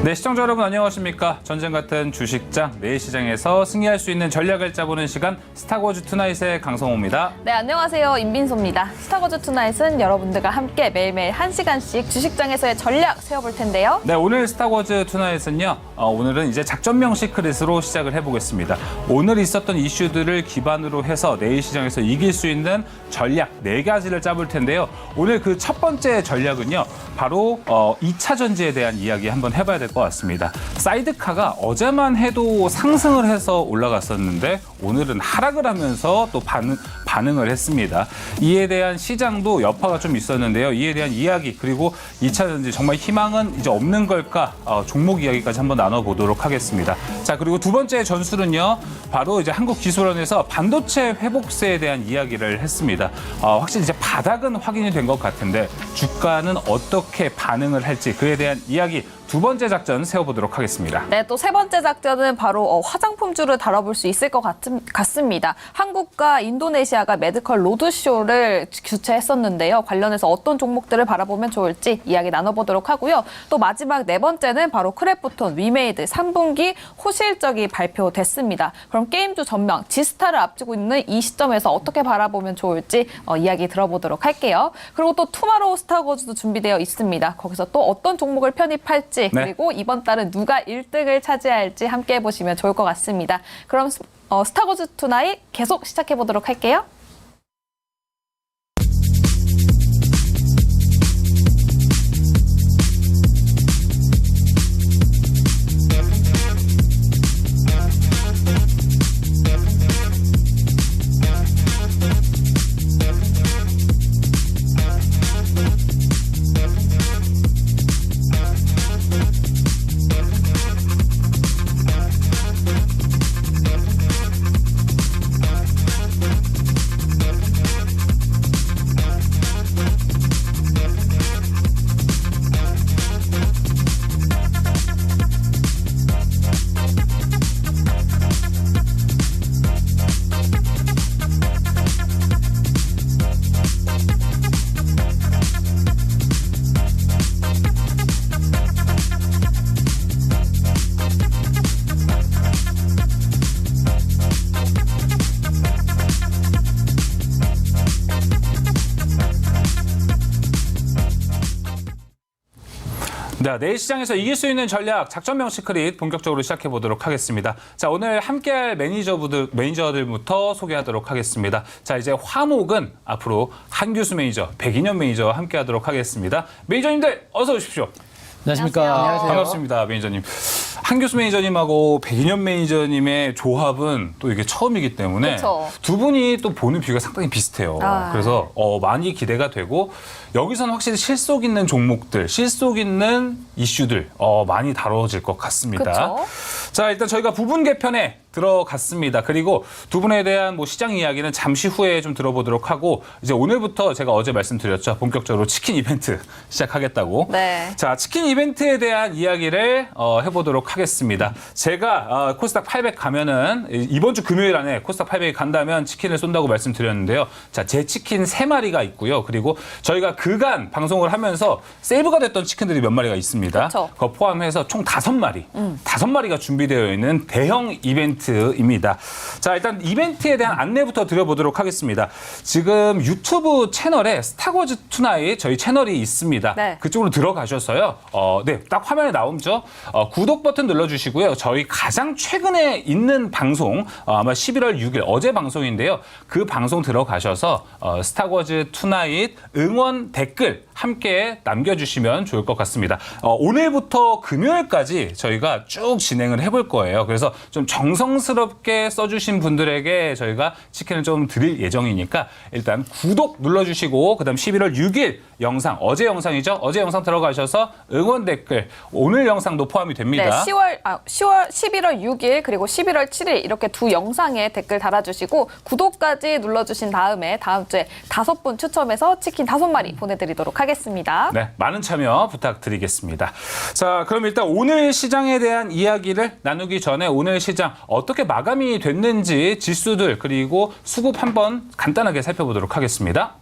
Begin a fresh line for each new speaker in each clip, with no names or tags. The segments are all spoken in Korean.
네, 시청자 여러분 안녕하십니까? 전쟁 같은 주식장 내일 시장에서 승리할 수 있는 전략을 짜보는 시간 스타워즈 투나잇의 강성호입니다.
네, 안녕하세요. 임빈소입니다. 스타워즈 투나잇은 여러분들과 함께 매일매일 1시간씩 주식장에서의 전략 세워볼 텐데요.
네, 오늘 스타워즈 투나잇은요. 오늘은 이제 작전명 시크릿으로 시작을 해보겠습니다. 오늘 있었던 이슈들을 기반으로 해서 내일 시장에서 이길 수 있는 전략 4가지를 짜볼 텐데요. 오늘 그 첫 번째 전략은요. 바로 2차 전지에 대한 이야기 한번 해봐야 될 것 같습니다. 사이드카가 어제만 해도 상승을 해서 올라갔었는데 오늘은 하락을 하면서 또 반응을 했습니다. 이에 대한 시장도 여파가 좀 있었는데요. 이에 대한 이야기 그리고 2차 전지 정말 희망은 이제 없는 걸까 종목 이야기까지 한번 나눠보도록 하겠습니다. 자, 그리고 두 번째 전술은요. 바로 이제 한국기술원에서 반도체 회복세에 대한 이야기를 했습니다. 확실히 이제 바닥은 확인이 된 것 같은데 주가는 어떻게 반응을 할지 그에 대한 이야기 두 번째 작전 세워보도록 하겠습니다.
네, 또 세 번째 작전은 바로 화장품주를 다뤄볼 수 있을 것 같습니다. 한국과 인도네시아가 메디컬 로드쇼를 주최했었는데요. 관련해서 어떤 종목들을 바라보면 좋을지 이야기 나눠보도록 하고요. 또 마지막 네 번째는 바로 크래프톤, 위메이드 3분기 호실적이 발표됐습니다. 그럼 게임주 전망, 지스타를 앞두고 있는 이 시점에서 어떻게 바라보면 좋을지 이야기 들어보도록 할게요. 그리고 또 투마로우 스타워즈도 준비되어 있습니다. 거기서 또 어떤 종목을 편입할지
네.
그리고 이번 달은 누가 1등을 차지할지 함께 해보시면 좋을 것 같습니다. 그럼 스타워즈 투나잇 계속 시작해보도록 할게요.
네, 내일 시장에서 이길 수 있는 전략 작전명 시크릿 본격적으로 시작해 보도록 하겠습니다. 자, 오늘 함께할 매니저들부터 소개하도록 하겠습니다. 자, 이제 화목은 앞으로 한규수 매니저, 백인현 매니저와 함께하도록 하겠습니다. 매니저님들 어서 오십시오.
안녕하십니까.
안녕하세요.
반갑습니다, 매니저님. 한규수 매니저님하고 백인현 매니저님의 조합은 또 이게 처음이기 때문에
그쵸.
두 분이 또 보는 뷰가 상당히 비슷해요. 그래서 많이 기대가 되고 여기서는 확실히 실속 있는 종목들, 실속 있는 이슈들 많이 다뤄질 것 같습니다.
그쵸.
자, 일단 저희가 부분 개편에 들어갔습니다. 그리고 두 분에 대한 시장 이야기는 잠시 후에 좀 들어보도록 하고 이제 오늘부터 제가 어제 말씀드렸죠. 본격적으로 치킨 이벤트 시작하겠다고.
네.
자, 치킨 이벤트에 대한 이야기를 해보도록 하겠습니다. 제가 코스닥 800 가면은 이번 주 금요일 안에 코스닥 800에 간다면 치킨을 쏜다고 말씀드렸는데요. 자, 제 치킨 3마리가 있고요. 그리고 저희가 그간 방송을 하면서 세이브가 됐던 치킨들이 몇 마리가 있습니다.
그쵸.
그거 포함해서 총 5마리. 5마리가 준비되어 있는 대형 이벤트입니다. 자, 일단 이벤트에 대한 안내부터 드려보도록 하겠습니다. 지금 유튜브 채널에 스타워즈 투나잇 저희 채널이 있습니다.
네.
그쪽으로 들어가셔서요. 네, 딱 화면에 나오죠. 구독 버튼 눌러주시고요. 저희 가장 최근에 있는 방송 아마 11월 6일 어제 방송인데요. 그 방송 들어가셔서 스타워즈 투나잇 응원 댓글 함께 남겨주시면 좋을 것 같습니다. 오늘부터 금요일까지 저희가 쭉 진행을 해볼 거예요. 그래서 좀 정성스럽게 써주신 분들에게 저희가 치킨을 좀 드릴 예정이니까 일단 구독 눌러주시고 그다음 11월 6일 영상, 어제 영상이죠. 어제 영상 들어가셔서 응원 댓글 오늘 영상도 포함이 됩니다.
네, 11월 6일 그리고 11월 7일 이렇게 두 영상에 댓글 달아주시고 구독까지 눌러주신 다음에 다음 주에 5분 추첨해서 치킨 5마리 보내드리도록 하겠습니다.
네, 많은 참여 부탁드리겠습니다. 자, 그럼 일단 오늘 시장에 대한 이야기를 나누기 전에 오늘 시장 어떻게 마감이 됐는지 지수들 그리고 수급 한번 간단하게 살펴보도록 하겠습니다.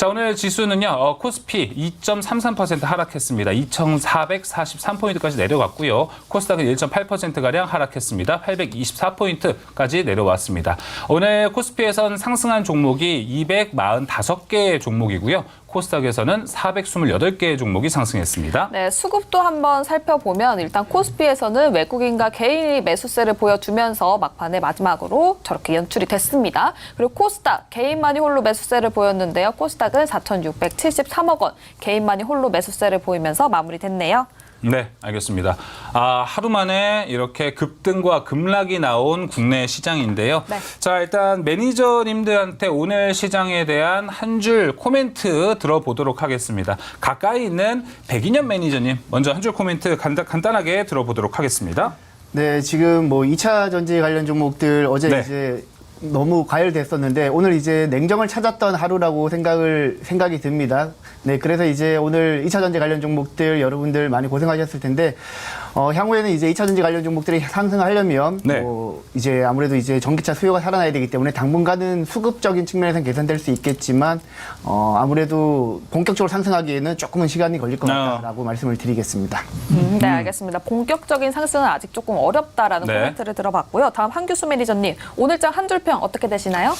자, 오늘 지수는요, 코스피 2.33% 하락했습니다. 2,443포인트까지 내려갔고요. 코스닥은 1.8%가량 하락했습니다. 824포인트까지 내려왔습니다. 오늘 코스피에선 상승한 종목이 245개의 종목이고요. 코스닥에서는 428개의 종목이 상승했습니다.
네, 수급도 한번 살펴보면 일단 코스피에서는 외국인과 개인이 매수세를 보여주면서 막판에 마지막으로 저렇게 연출이 됐습니다. 그리고 코스닥 개인만이 홀로 매수세를 보였는데요. 코스닥은 4,673억 원, 개인만이 홀로 매수세를 보이면서 마무리됐네요.
네, 알겠습니다. 하루 만에 이렇게 급등과 급락이 나온 국내 시장인데요.
네.
자, 일단 매니저님들한테 오늘 시장에 대한 한 줄 코멘트 들어보도록 하겠습니다. 가까이 있는 백인현 매니저님, 먼저 한 줄 코멘트 간단하게 들어보도록 하겠습니다.
네, 지금 뭐 2차 전지 관련 종목들 어제
네.
이제 너무 과열됐었는데 오늘 이제 냉정을 찾았던 하루라고 생각이 듭니다. 네, 그래서 이제 오늘 2차 전지 관련 종목들 여러분들 많이 고생하셨을 텐데 향후에는 이제 2차 전지 관련 종목들이 상승하려면
네.
이제 아무래도 이제 전기차 수요가 살아나야 되기 때문에 당분간은 수급적인 측면에서는 개선될 수 있겠지만 아무래도 본격적으로 상승하기에는 조금은 시간이 걸릴 것 같다라고 말씀을 드리겠습니다.
네, 알겠습니다. 본격적인 상승은 아직 조금 어렵다라는
네.
코멘트를 들어봤고요. 다음 한규수 매니저님, 오늘장 한 줄평 어떻게 되시나요?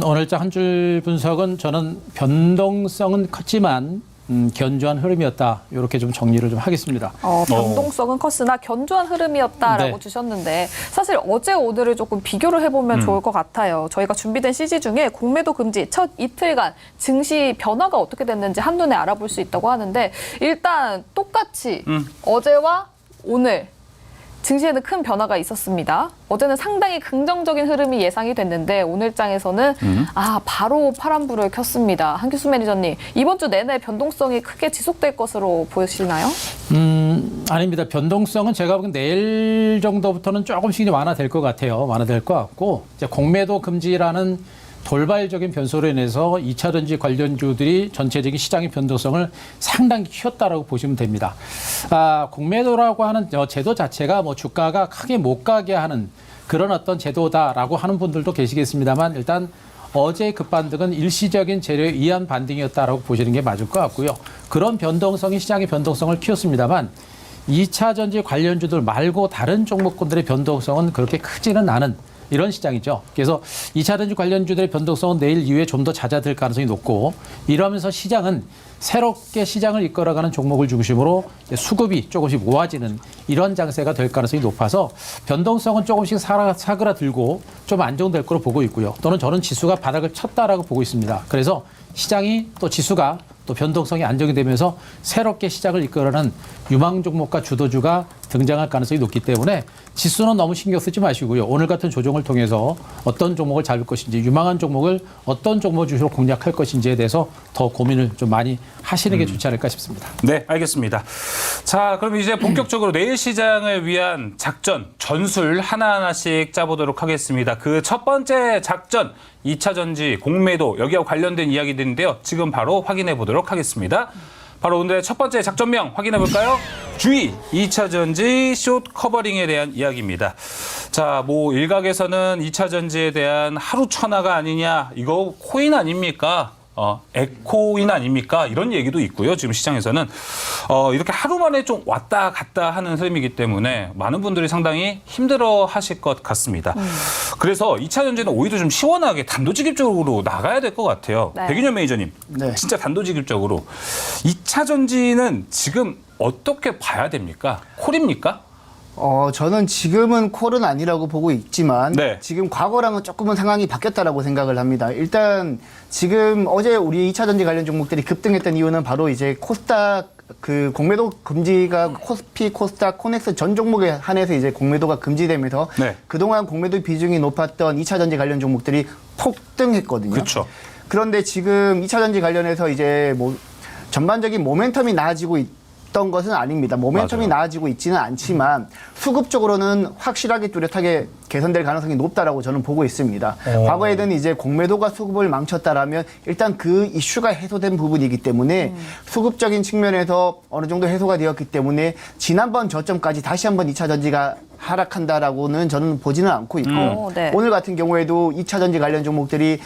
오늘자 한 줄 분석은 저는 변동성은 컸지만 견조한 흐름이었다. 이렇게 좀 정리를 좀 하겠습니다.
변동성은 컸으나 견조한 흐름이었다라고
네.
주셨는데 사실 어제 오늘을 조금 비교를 해보면 좋을 것 같아요. 저희가 준비된 CG 중에 공매도 금지 첫 이틀간 증시 변화가 어떻게 됐는지 한눈에 알아볼 수 있다고 하는데 일단 똑같이 어제와 오늘 증시에는 큰 변화가 있었습니다. 어제는 상당히 긍정적인 흐름이 예상이 됐는데 오늘장에서는 바로 파란불을 켰습니다. 한규수 매니저님, 이번 주 내내 변동성이 크게 지속될 것으로 보시나요?
아닙니다. 변동성은 제가 보기엔 내일 정도부터는 조금씩 완화될 것 같아요. 완화될 것 같고 이제 공매도 금지라는 돌발적인 변수로 인해서 2차 전지 관련주들이 전체적인 시장의 변동성을 상당히 키웠다라고 보시면 됩니다. 공매도라고 하는 제도 자체가 뭐 주가가 크게 못 가게 하는 그런 어떤 제도다라고 하는 분들도 계시겠습니다만 일단 어제 급반등은 일시적인 재료에 의한 반등이었다라고 보시는 게 맞을 것 같고요. 그런 변동성이 시장의 변동성을 키웠습니다만 2차 전지 관련주들 말고 다른 종목군들의 변동성은 그렇게 크지는 않은 이런 시장이죠. 그래서 2차 전지 관련주들의 변동성은 내일 이후에 좀 더 잦아들 가능성이 높고 이러면서 시장은 새롭게 시장을 이끌어가는 종목을 중심으로 수급이 조금씩 모아지는 이런 장세가 될 가능성이 높아서 변동성은 조금씩 사그라들고 좀 안정될 거로 보고 있고요. 또는 저는 지수가 바닥을 쳤다라고 보고 있습니다. 그래서 시장이 또 지수가 또 변동성이 안정이 되면서 새롭게 시장을 이끌어가는 유망 종목과 주도주가 등장할 가능성이 높기 때문에 지수는 너무 신경 쓰지 마시고요. 오늘 같은 조정을 통해서 어떤 종목을 잡을 것인지 유망한 종목을 어떤 종목 주식으로 공략할 것인지에 대해서 더 고민을 좀 많이 하시는 게 좋지 않을까 싶습니다.
네, 알겠습니다. 자, 그럼 이제 본격적으로 내일 시장을 위한 작전, 전술 하나하나씩 짜보도록 하겠습니다. 그 첫 번째 작전, 2차 전지 공매도 여기와 관련된 이야기들인데요. 지금 바로 확인해 보도록 하겠습니다. 바로 오늘의 첫 번째 작전명 확인해 볼까요? 주의! 2차 전지 숏 커버링에 대한 이야기입니다. 자, 뭐 일각에서는 2차 전지에 대한 하루 천하가 아니냐, 이거 코인 아닙니까? 에코인 아닙니까? 이런 얘기도 있고요. 지금 시장에서는 이렇게 하루 만에 좀 왔다 갔다 하는 흐름이기 때문에 많은 분들이 상당히 힘들어 하실 것 같습니다. 그래서 2차 전지는 오히려 좀 시원하게 단도직입적으로 나가야 될 것 같아요.
네.
백인현 매니저님,
네.
진짜 단도직입적으로 2차 전지는 지금 어떻게 봐야 됩니까? 콜입니까?
저는 지금은 콜은 아니라고 보고 있지만
네.
지금 과거랑은 조금은 상황이 바뀌었다라고 생각을 합니다. 일단 지금 어제 우리 2차 전지 관련 종목들이 급등했던 이유는 바로 이제 코스닥 그 공매도 금지가 코스피, 코스닥, 코넥스 전 종목에 한해서 이제 공매도가 금지되면서
네.
그동안 공매도 비중이 높았던 2차 전지 관련 종목들이 폭등했거든요.
그렇죠.
그런데 지금 2차 전지 관련해서 이제 뭐 전반적인 모멘텀이 나아지고 있던 것은 아닙니다. 모멘텀이
맞아요.
나아지고 있지는 않지만 수급적으로는 확실하게 뚜렷하게 개선될 가능성이 높다라고 저는 보고 있습니다. 과거에는 이제 공매도가 수급을 망쳤다라면 일단 그 이슈가 해소된 부분이기 때문에 수급적인 측면에서 어느 정도 해소가 되었기 때문에 지난번 저점까지 다시 한번 2차 전지가 하락한다라고는 저는 보지는 않고 있고
네.
오늘 같은 경우에도 2차 전지 관련 종목들이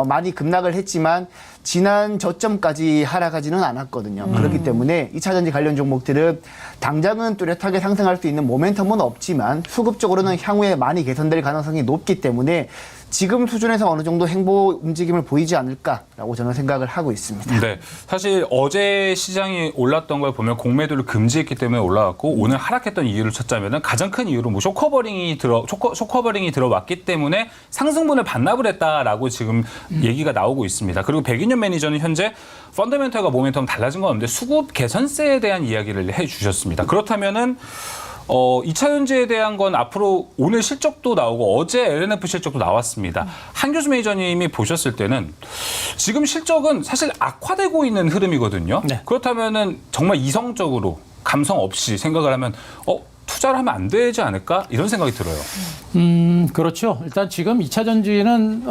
많이 급락을 했지만 지난 저점까지 하락하지는 않았거든요. 그렇기 때문에 2차 전지 관련 종목들은 당장은 뚜렷하게 상승할 수 있는 모멘텀은 없지만 수급적으로는 향후에 많이 개선될 가능성이 높기 때문에 지금 수준에서 어느 정도 행보 움직임을 보이지 않을까라고 저는 생각을 하고 있습니다.
네, 사실 어제 시장이 올랐던 걸 보면 공매도를 금지했기 때문에 올라왔고 오늘 하락했던 이유를 찾자면은 가장 큰 이유로 뭐 쇼커버링이 들어왔기 때문에 상승분을 반납을 했다라고 지금 얘기가 나오고 있습니다. 그리고 백인현 매니저는 현재 펀더멘털과 모멘텀 달라진 건 없는데 수급 개선세에 대한 이야기를 해주셨습니다. 그렇다면은 2차 전지에 대한 건 앞으로 오늘 실적도 나오고 어제 LNF 실적도 나왔습니다. 한교수 매니저님이 보셨을 때는 지금 실적은 사실 악화되고 있는 흐름이거든요.
네.
그렇다면은 정말 이성적으로 감성 없이 생각을 하면 투자를 하면 안 되지 않을까 이런 생각이 들어요.
그렇죠. 일단 지금 2차 전지는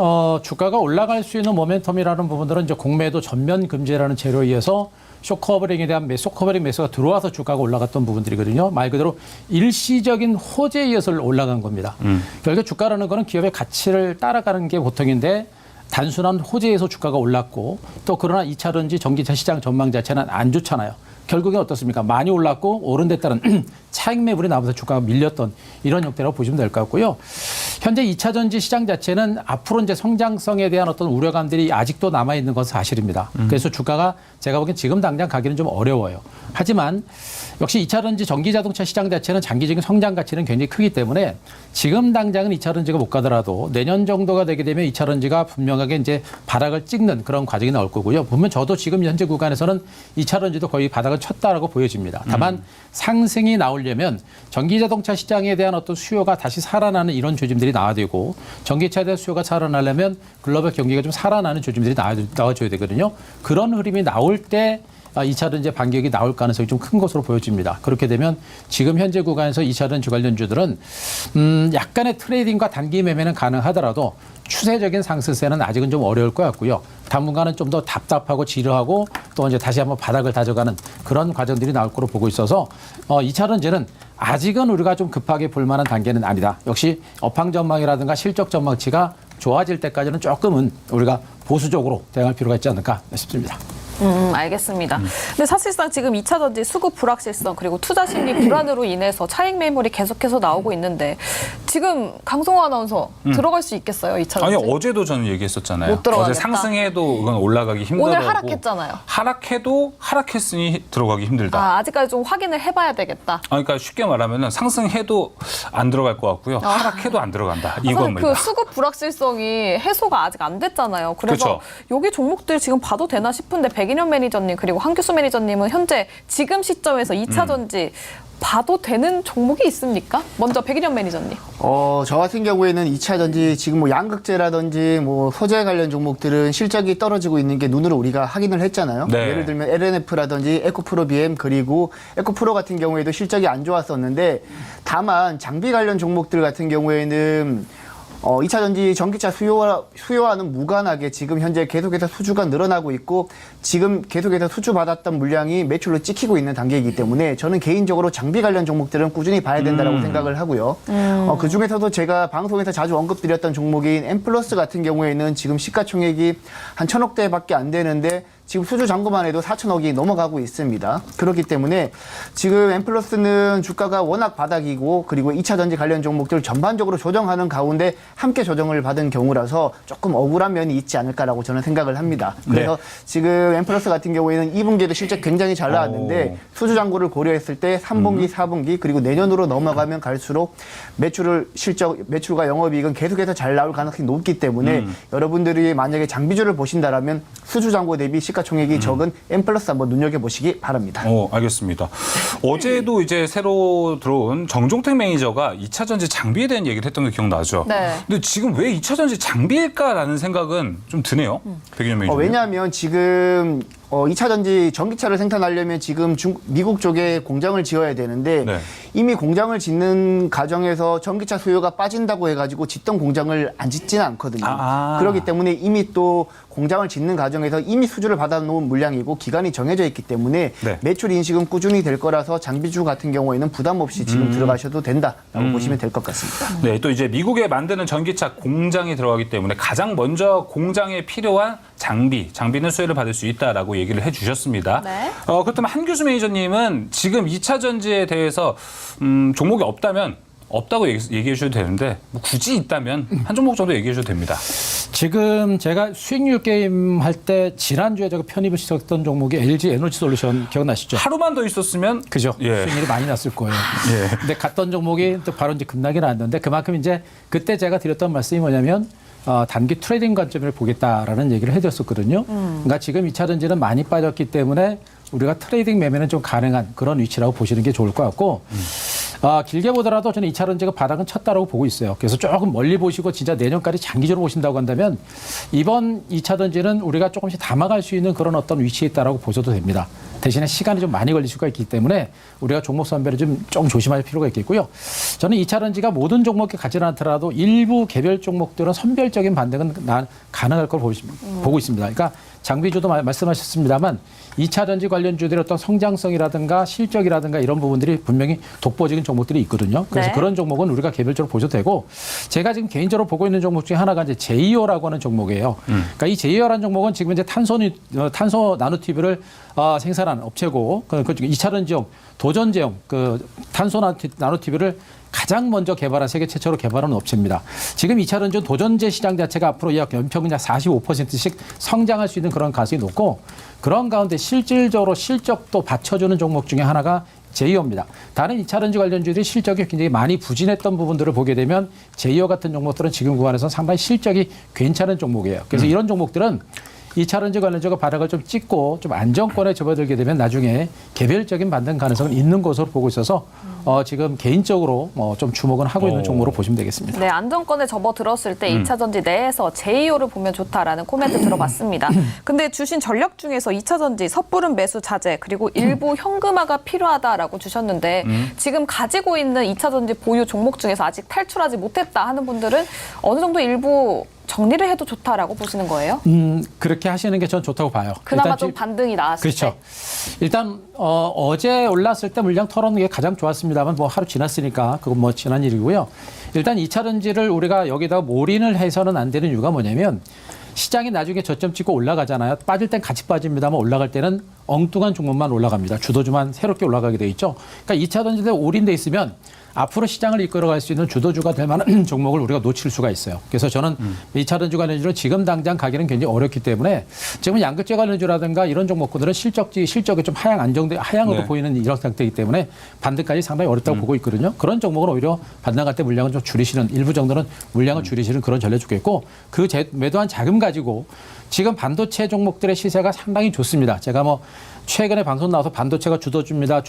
주가가 올라갈 수 있는 모멘텀이라는 부분들은 이제 공매도 전면 금지라는 제로에 의해서 쇼커버링에 대한 쇼커버링 매수가 들어와서 주가가 올라갔던 부분들이거든요. 말 그대로 일시적인 호재에 의해서 올라간 겁니다. 결국 주가라는 거는 기업의 가치를 따라가는 게 보통인데 단순한 호재에서 주가가 올랐고 또 그러나 2차 전지 전기차 시장 전망 자체는 안 좋잖아요. 결국엔 어떻습니까? 많이 올랐고 오른 데 따른 차익 매물이 나오면서 주가가 밀렸던 이런 형태라고 보시면 될 것 같고요. 현재 2차 전지 시장 자체는 앞으로 이제 성장성에 대한 어떤 우려감들이 아직도 남아있는 것은 사실입니다. 그래서 주가가 제가 보기엔 지금 당장 가기는 좀 어려워요. 하지만 역시 2차 전지 전기 자동차 시장 자체는 장기적인 성장 가치는 굉장히 크기 때문에 지금 당장은 2차 전지가 못 가더라도 내년 정도가 되게 되면 2차 전지가 분명하게 이제 바닥을 찍는 그런 과정이 나올 거고요. 보면 저도 지금 현재 구간에서는 2차 전지도 거의 바닥을 쳤다라고 보여집니다. 다만 상승이 나오려면 전기 자동차 시장에 대한 어떤 수요가 다시 살아나는 이런 조짐들이 나와야 되고 전기차에 대한 수요가 살아나려면 글로벌 경기가 좀 살아나는 조짐들이 나와줘야 되거든요. 그런 흐름이 나올 때 2차 전지 반격이 나올 가능성이 좀 큰 것으로 보여집니다. 그렇게 되면 지금 현재 구간에서 2차 전지 관련주들은 약간의 트레이딩과 단기 매매는 가능하더라도 추세적인 상승세는 아직은 좀 어려울 것 같고요. 당분간은 좀 더 답답하고 지루하고 또 이제 다시 한번 바닥을 다져가는 그런 과정들이 나올 거로 보고 있어서 2차 전지는 아직은 우리가 좀 급하게 볼 만한 단계는 아니다. 역시 업황 전망이라든가 실적 전망치가 좋아질 때까지는 조금은 우리가 보수적으로 대응할 필요가 있지 않을까 싶습니다.
알겠습니다. 근데 사실상 지금 2차 전지 수급 불확실성 그리고 투자 심리 불안으로 인해서 차익 매물이 계속해서 나오고 있는데 지금 강성호 아나운서 들어갈 수 있겠어요? 2차 전지?
아니 어제도 저는 얘기했었잖아요.
못 들어가겠다.
어제 상승해도 이건 올라가기 힘들고
오늘 하락했잖아요.
하락해도 하락했으니 들어가기 힘들다.
아직까지 좀 확인을 해봐야 되겠다.
그러니까 쉽게 말하면 상승해도 안 들어갈 것 같고요. 하락해도 안 들어간다.
사실
이겁니다.
그 수급 불확실성이 해소가 아직 안 됐잖아요. 그래서
그렇죠.
여기 종목들 지금 봐도 되나 싶은데 백인현 매니저님 그리고 한규수 매니저님은 현재 지금 시점에서 2차 전지 봐도 되는 종목이 있습니까? 먼저 백인현 매니저님.
저 같은 경우에는 2차 전지 지금 뭐 양극재라든지 뭐 소재 관련 종목들은 실적이 떨어지고 있는 게 눈으로 우리가 확인을 했잖아요.
네.
예를 들면 LNF라든지 에코프로 BM 그리고 에코프로 같은 경우에도 실적이 안 좋았었는데 다만 장비 관련 종목들 같은 경우에는 2차 전지 전기차 수요와는 무관하게 지금 현재 계속해서 수주가 늘어나고 있고 지금 계속해서 수주받았던 물량이 매출로 찍히고 있는 단계이기 때문에 저는 개인적으로 장비 관련 종목들은 꾸준히 봐야 된다고 생각을 하고요. 그중에서도 제가 방송에서 자주 언급드렸던 종목인 엠플러스 같은 경우에는 지금 시가총액이 한 1,000억대밖에 안 되는데 지금 수주 잔고만 해도 4천억이 넘어가고 있습니다. 그렇기 때문에 지금 엠플러스는 주가가 워낙 바닥이고 그리고 2차 전지 관련 종목들 전반적으로 조정하는 가운데 함께 조정을 받은 경우라서 조금 억울한 면이 있지 않을까라고 저는 생각을 합니다. 그래서 지금 엠플러스 같은 경우에는 2분기에도 실적 굉장히 잘 나왔는데 수주 잔고를 고려했을 때 3분기, 4분기 그리고 내년으로 넘어가면 갈수록 매출과 영업이익은 계속해서 잘 나올 가능성이 높기 때문에 여러분들이 만약에 장비주를 보신다라면 수주 잔고 대비 시가총액이 적은 엠플러스 한번 눈여겨보시기 바랍니다.
알겠습니다. 어제도 이제 새로 들어온 정종택 매니저가 2차 전지 장비에 대한 얘기를 했던 게 기억나죠?
네.
근데 지금 왜 2차 전지 장비일까라는 생각은 좀 드네요. 백인현 매니저.
왜냐하면 지금 2차 전지 전기차를 생산하려면 지금 미국 쪽에 공장을 지어야 되는데
네.
이미 공장을 짓는 과정에서 전기차 수요가 빠진다고 해가지고 짓던 공장을 안 짓지는 않거든요. 그렇기 때문에 이미 또 공장을 짓는 과정에서 이미 수주를 받아놓은 물량이고 기간이 정해져 있기 때문에
네.
매출 인식은 꾸준히 될 거라서 장비주 같은 경우에는 부담 없이 지금 들어가셔도 된다라고 보시면 될 것 같습니다.
네, 또 이제 미국에 만드는 전기차 공장이 들어가기 때문에 가장 먼저 공장에 필요한 장비는 수혜를 받을 수 있다라고 얘기를 해주셨습니다.
네.
그렇다면 한규수 매니저님은 지금 2차 전지에 대해서 종목이 없다고 얘기해 주셔도 되는데 뭐 굳이 있다면 한 종목 정도 얘기해 주셔도 됩니다.
지금 제가 수익률 게임 할 때 지난주에 제가 편입을 시작했던 종목이 LG 에너지 솔루션 기억나시죠?
하루만 더 있었으면
그죠?
예.
수익률이 많이 났을 거예요.
예.
근데 갔던 종목이 또 바로 이제 급락이 났는데 그만큼 이제 그때 제가 드렸던 말씀이 뭐냐면 단기 트레이딩 관점을 보겠다라는 얘기를 해줬었거든요. 그러니까 지금 2차 전지는 많이 빠졌기 때문에 우리가 트레이딩 매매는 좀 가능한 그런 위치라고 보시는 게 좋을 것 같고 길게 보더라도 저는 2차 전지가 바닥은 쳤다라고 보고 있어요. 그래서 조금 멀리 보시고 진짜 내년까지 장기적으로 보신다고 한다면 이번 2차 전지는 우리가 조금씩 담아갈 수 있는 그런 어떤 위치에 있다라고 보셔도 됩니다. 대신에 시간이 좀 많이 걸릴 수가 있기 때문에 우리가 종목 선별을 좀 조심할 필요가 있겠고요. 저는 2차 전지가 모든 종목이 같지 않더라도 일부 개별 종목들은 선별적인 반등은 가능할 걸 보고 있습니다. 그러니까 장비주도 말씀하셨습니다만 2차 전지 관련주들의 어떤 성장성이라든가 실적이라든가 이런 부분들이 분명히 독보적인 종목들이 있거든요. 그래서
네. 그런
종목은 우리가 개별적으로 보셔도 되고 제가 지금 개인적으로 보고 있는 종목 중에 하나가 이제 제이오라고 하는 종목이에요. 그러니까 이 제이오라는 종목은 지금 이제 탄소 나노튜브를 생산하는 업체고 그 2차 전지용 도전제용 그 탄소 나노튜브를 가장 먼저 개발한 세계 최초로 개발한 업체입니다. 지금 2차 전지 도전제 시장 자체가 앞으로 약 연평균 45%씩 성장할 수 있는 그런 가능성이 높고 그런 가운데 실질적으로 실적도 받쳐주는 종목 중에 하나가 제이오입니다. 다른 2차 전지 관련주들이 실적이 굉장히 많이 부진했던 부분들을 보게 되면 제이오 같은 종목들은 지금 구간에서 상당히 실적이 괜찮은 종목이에요. 그래서 이런 종목들은 2차 전지 관련주가 바닥을 좀 찍고 좀 안정권에 접어들게 되면 나중에 개별적인 반등 가능성은 있는 것으로 보고 있어서 지금 개인적으로 좀 주목은 하고 있는 종목으로 보시면 되겠습니다.
네, 안정권에 접어들었을 때 2차 전지 내에서 제이오를 보면 좋다라는 코멘트 들어봤습니다. 근데 주신 전략 중에서 2차 전지 섣부른 매수 자제 그리고 일부 현금화가 필요하다라고 주셨는데 지금 가지고 있는 2차 전지 보유 종목 중에서 아직 탈출하지 못했다 하는 분들은 어느 정도 일부 정리를 해도 좋다라고 보시는 거예요?
그렇게 하시는 게 전 좋다고 봐요.
그나마
일단
좀 반등이 나왔을
그렇죠.
때.
일단 어제 올랐을 때 물량 털어놓는 게 가장 좋았습니다만 뭐 하루 지났으니까 그건 뭐 지난 일이고요. 일단 2차 전지를 우리가 여기다가 몰인을 해서는 안 되는 이유가 뭐냐면 시장이 나중에 저점 찍고 올라가잖아요. 빠질 땐 같이 빠집니다만 올라갈 때는 엉뚱한 종목만 올라갑니다. 주도주만 새롭게 올라가게 돼 있죠. 그러니까 2차 전지에 올인돼 있으면 앞으로 시장을 이끌어갈 수 있는 주도주가 될 만한 종목을 우리가 놓칠 수가 있어요. 그래서 저는 2차 전지 관련주로 지금 당장 가기는 굉장히 어렵기 때문에 지금 양극재 관련주라든가 이런 종목들은 실적이 좀 하향으로
네.
보이는 이런 상태이기 때문에 반등까지 상당히 어렵다고 보고 있거든요. 그런 종목은 오히려 반등할 때 물량을 좀 줄이시는 일부 정도는 물량을 줄이시는 그런 전략 좋겠고 그 매도한 자금 가지고 지금 반도체 종목들의 시세가 상당히 좋습니다. 제가 뭐 최근에 방송 나와서 반도체가 주도주입니다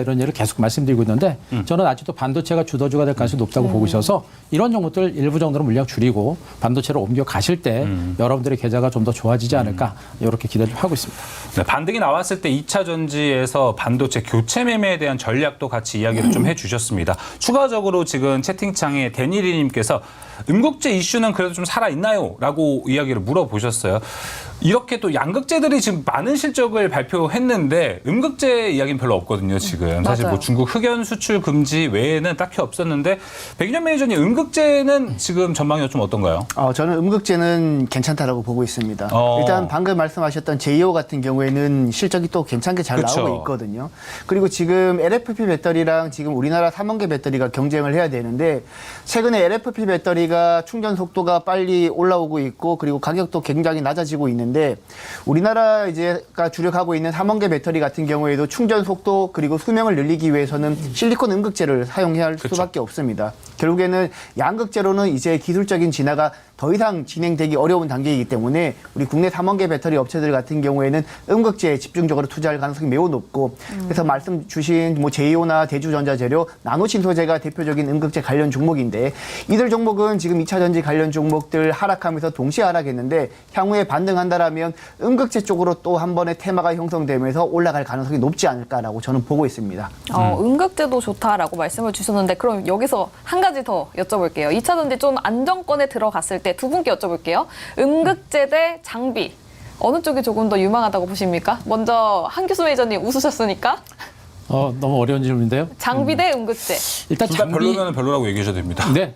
이런 얘기를 계속 말씀드리고 있는데 저는 아직도 반도체가 주도주가 될 가능성이 높다고 보고 있어서 이런 종목들 일부 정도는 물량 줄이고 반도체로 옮겨 가실 때 여러분들의 계좌가 좀 더 좋아지지 않을까 이렇게 기대를 하고 있습니다.
네, 반등이 나왔을 때 2차 전지에서 반도체 교체 매매에 대한 전략도 같이 이야기를 좀 해주셨습니다. 추가적으로 지금 채팅창에 데니리님께서 음극재 이슈는 그래도 좀 살아있나요? 라고 이야기를 물어보셨어요. 이렇게 또 양극재들이 지금 많은 실적을 발표했는데 음극재 이야기는 별로 없거든요, 지금. 사실 뭐
맞아요.
중국 흑연 수출 금지 외에는 딱히 없었는데 백인현 매니저님 음극재는 지금 전망이 좀 어떤가요?
저는 음극재는 괜찮다라고 보고 있습니다. 일단 방금 말씀하셨던 제이오 같은 경우에는 실적이 또 괜찮게 잘
그쵸.
나오고 있거든요. 그리고 지금 LFP 배터리랑 지금 우리나라 삼원계 배터리가 경쟁을 해야 되는데 최근에 LFP 배터리가 충전 속도가 빨리 올라오고 있고 그리고 가격도 굉장히 낮아지고 있는데 우리나라 이제가 주력하고 있는 삼원계 배터리 같은 경우에도 충전 속도 그리고 수명을 늘리기 위해서는 실리콘 음극재를 사용해야 할 수밖에 없습니다. 결국에는 양극재로는 이제 기술적인 진화가 더 이상 진행되기 어려운 단계이기 때문에 우리 국내 삼원계 배터리 업체들 같은 경우에는 음극재에 집중적으로 투자할 가능성이 매우 높고 그래서 말씀 주신 뭐 제이오나 대주전자재료, 나노신소재가 대표적인 음극재 관련 종목인데 이들 종목은 지금 2차 전지 관련 종목들 하락하면서 동시에 하락했는데 향후에 반등한다라면 음극재 쪽으로 또 한 번의 테마가 형성되면서 올라갈 가능성이 높지 않을까라고 저는 보고 있습니다.
음극재도 좋다라고 말씀을 주셨는데 그럼 여기서 한 가지 더 여쭤볼게요. 2차 전지 좀 안정권에 들어갔을 때 두 분께 여쭤볼게요. 음극재 대 장비. 어느 쪽이 조금 더 유망하다고 보십니까? 먼저 한규수 매니저님 웃으셨으니까.
너무 어려운 질문인데요.
장비 대 음극재.
일단
둘 다 별로면 별로라고 얘기하셔도 됩니다.
네.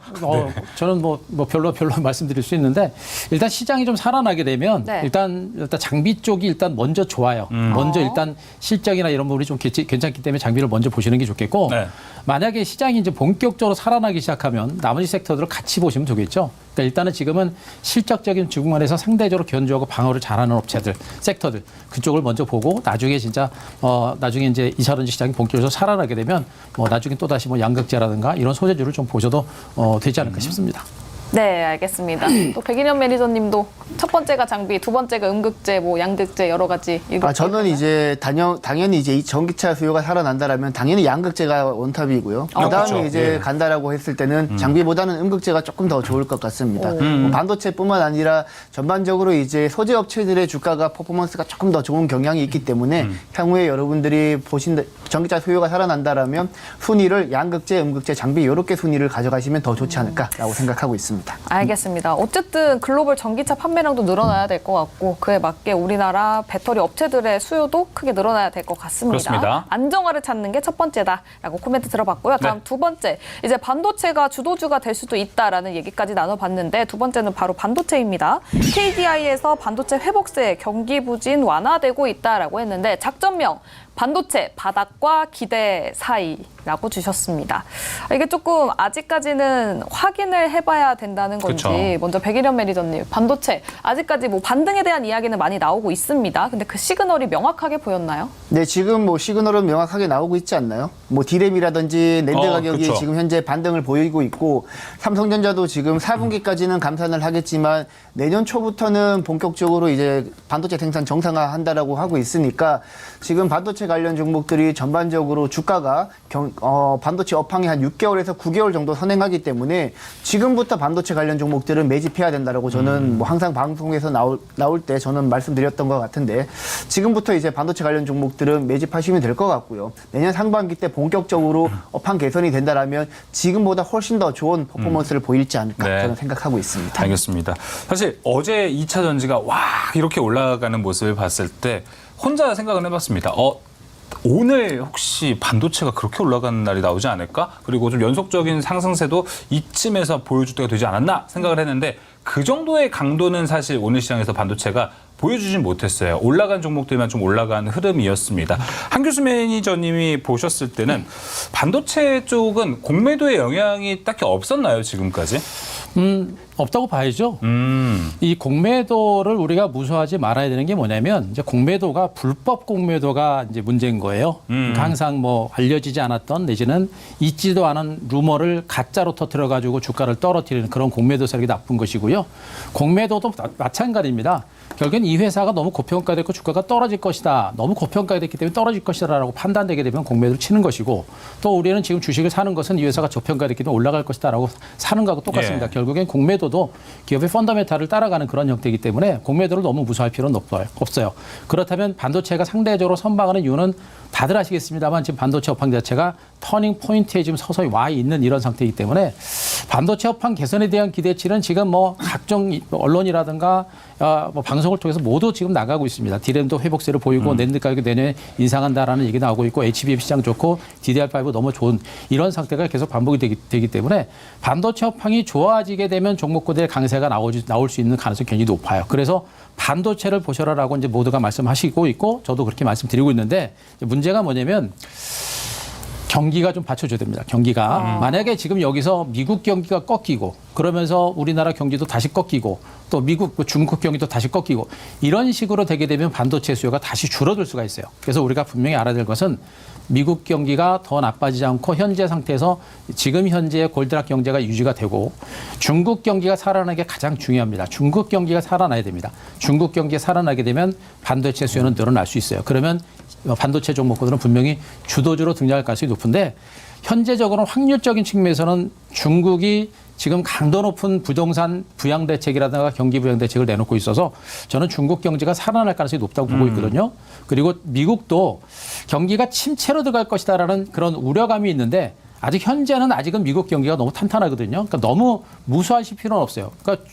저는 뭐 별로 말씀드릴 수 있는데 일단 시장이 좀 살아나게 되면
네.
일단 장비 쪽이 일단 먼저 좋아요. 먼저 일단 실적이나 이런 부분이 좀 괜찮기 때문에 장비를 먼저 보시는 게 좋겠고
네.
만약에 시장이 이제 본격적으로 살아나기 시작하면 나머지 섹터들을 같이 보시면 되겠죠. 그러니까 일단은 지금은 실적적인 측면에서 상대적으로 견조하고 방어를 잘하는 업체들, 섹터들 그쪽을 먼저 보고 나중에 진짜 나중에 이제 2차 전지 시장이 본격적으로 살아나게 되면 나중에 또 다시 양극재라든가 이런 소재들을 좀 보셔도 되지 않을까 싶습니다.
네, 알겠습니다. 또 백인현 매니저님도 첫 번째가 장비, 두 번째가 음극재, 양극재 여러 가지.
저는 이제 당연히 이제 이 전기차 수요가 살아난다라면 당연히 양극재가 원탑이고요. 그다음에
그렇죠.
이제 간다라고 했을 때는 장비보다는 음극재가 조금 더 좋을 것 같습니다. 반도체뿐만 아니라 전반적으로 이제 소재 업체들의 주가가 퍼포먼스가 조금 더 좋은 경향이 있기 때문에 향후에 여러분들이 전기차 수요가 살아난다라면 순위를 양극재, 음극재, 장비 이렇게 순위를 가져가시면 더 좋지 않을까라고 생각하고 있습니다.
알겠습니다. 어쨌든 글로벌 전기차 판매량도 늘어나야 될 것 같고 그에 맞게 우리나라 배터리 업체들의 수요도 크게 늘어나야 될 것 같습니다.
그렇습니다.
안정화를 찾는 게 첫 번째다라고 코멘트 들어봤고요. 다음
네.
두 번째, 이제 반도체가 주도주가 될 수도 있다라는 얘기까지 나눠봤는데 두 번째는 바로 반도체입니다. KDI에서 반도체 회복세 경기 부진 완화되고 있다라고 했는데 작전명 반도체 바닥과 기대 사이라고 주셨습니다. 이게 조금 아직까지는 확인을 해봐야 된다는 건지
그쵸.
먼저 백일현 매니저님 반도체 아직까지 반등에 대한 이야기는 많이 나오고 있습니다. 근데 그 시그널이 명확하게 보였나요?
네, 지금 시그널은 명확하게 나오고 있지 않나요? 디램이라든지 낸드 가격이
그쵸.
지금 현재 반등을 보이고 있고 삼성전자도 지금 4분기까지는 감산을 하겠지만 내년 초부터는 본격적으로 이제 반도체 생산 정상화한다라고 하고 있으니까 지금 반도체 관련 종목들이 전반적으로 주가가 반도체 업황이 한 6개월에서 9개월 정도 선행하기 때문에 지금부터 반도체 관련 종목들은 매집해야 된다라고 저는 항상 방송에서 나올 때 저는 말씀드렸던 것 같은데 지금부터 이제 반도체 관련 종목들은 매집하시면 될 것 같고요. 내년 상반기 때 본격적으로 업황 개선이 된다라면 지금보다 훨씬 더 좋은 퍼포먼스를 보일지 않을까
네.
저는 생각하고 있습니다.
알겠습니다. 사실 어제 2차 전지가 와 이렇게 올라가는 모습을 봤을 때 혼자 생각을 해봤습니다. 오늘 혹시 반도체가 그렇게 올라가는 날이 나오지 않을까? 그리고 좀 연속적인 상승세도 이쯤에서 보여줄 때가 되지 않았나 생각을 했는데 그 정도의 강도는 사실 오늘 시장에서 반도체가 보여주진 못했어요. 올라간 종목들만 좀 올라간 흐름이었습니다. 한규수 매니저님이 보셨을 때는 반도체 쪽은 공매도의 영향이 딱히 없었나요, 지금까지?
없다고 봐야죠. 이 공매도를 우리가 무시하지 말아야 되는 게 뭐냐면 이제 공매도가 불법 공매도가 이제 문제인 거예요. 그러니까 항상 알려지지 않았던 내지는 있지도 않은 루머를 가짜로 터뜨려 가지고 주가를 떨어뜨리는 그런 공매도 세력이 나쁜 것이고요. 공매도도 마찬가지입니다. 결국엔 이 회사가 너무 고평가됐고 주가가 떨어질 것이다. 너무 고평가됐기 때문에 떨어질 것이다라고 판단되게 되면 공매도를 치는 것이고 또 우리는 지금 주식을 사는 것은 이 회사가 저평가됐기 때문에 올라갈 것이다라고 사는 거하고 똑같습니다.
예.
결국엔 공매도도 기업의 펀더멘탈을 따라가는 그런 형태이기 때문에 공매도를 너무 무시할 필요는 없어요. 그렇다면 반도체가 상대적으로 선방하는 이유는 다들 아시겠습니다만 지금 반도체 업황 자체가 터닝 포인트에 지금 서서히 와 있는 이런 상태이기 때문에 반도체 업황 개선에 대한 기대치는 지금 각종 언론이라든가 방송을 통해서 모두 지금 나가고 있습니다. 디램도 회복세를 보이고 낸드 가격이 내년에 인상한다라는 얘기 나오고 있고 HBM 시장 좋고 DDR5 너무 좋은 이런 상태가 계속 반복이 되기 때문에 반도체 업황이 좋아지게 되면 종목군의 강세가 나올 수 있는 가능성이 굉장히 높아요. 그래서 반도체를 보셔라라고 이제 모두가 말씀하시고 있고 저도 그렇게 말씀드리고 있는데 문제가 뭐냐면 경기가 좀 받쳐줘야 됩니다. 경기가. 만약에 지금 여기서 미국 경기가 꺾이고 그러면서 우리나라 경기도 다시 꺾이고 또 미국, 중국 경기도 다시 꺾이고 이런 식으로 되게 되면 반도체 수요가 다시 줄어들 수가 있어요. 그래서 우리가 분명히 알아야 될 것은 미국 경기가 더 나빠지지 않고 현재 상태에서 지금 현재의 골드락 경제가 유지가 되고 중국 경기가 살아나는 게 가장 중요합니다. 중국 경기가 살아나야 됩니다. 중국 경기가 살아나게 되면 반도체 수요는 늘어날 수 있어요. 그러면 반도체 종목들은 분명히 주도주로 등장할 가능성이 높은데 현재적으로는 확률적인 측면에서는 중국이 지금 강도 높은 부동산 부양 대책이라든가 경기 부양 대책을 내놓고 있어서 저는 중국 경제가 살아날 가능성이 높다고 보고 있거든요. 그리고 미국도 경기가 침체로 들어갈 것이다라는 그런 우려감이 있는데 아직은 미국 경기가 너무 탄탄하거든요. 그러니까 너무 무수하실 필요는 없어요. 그러니까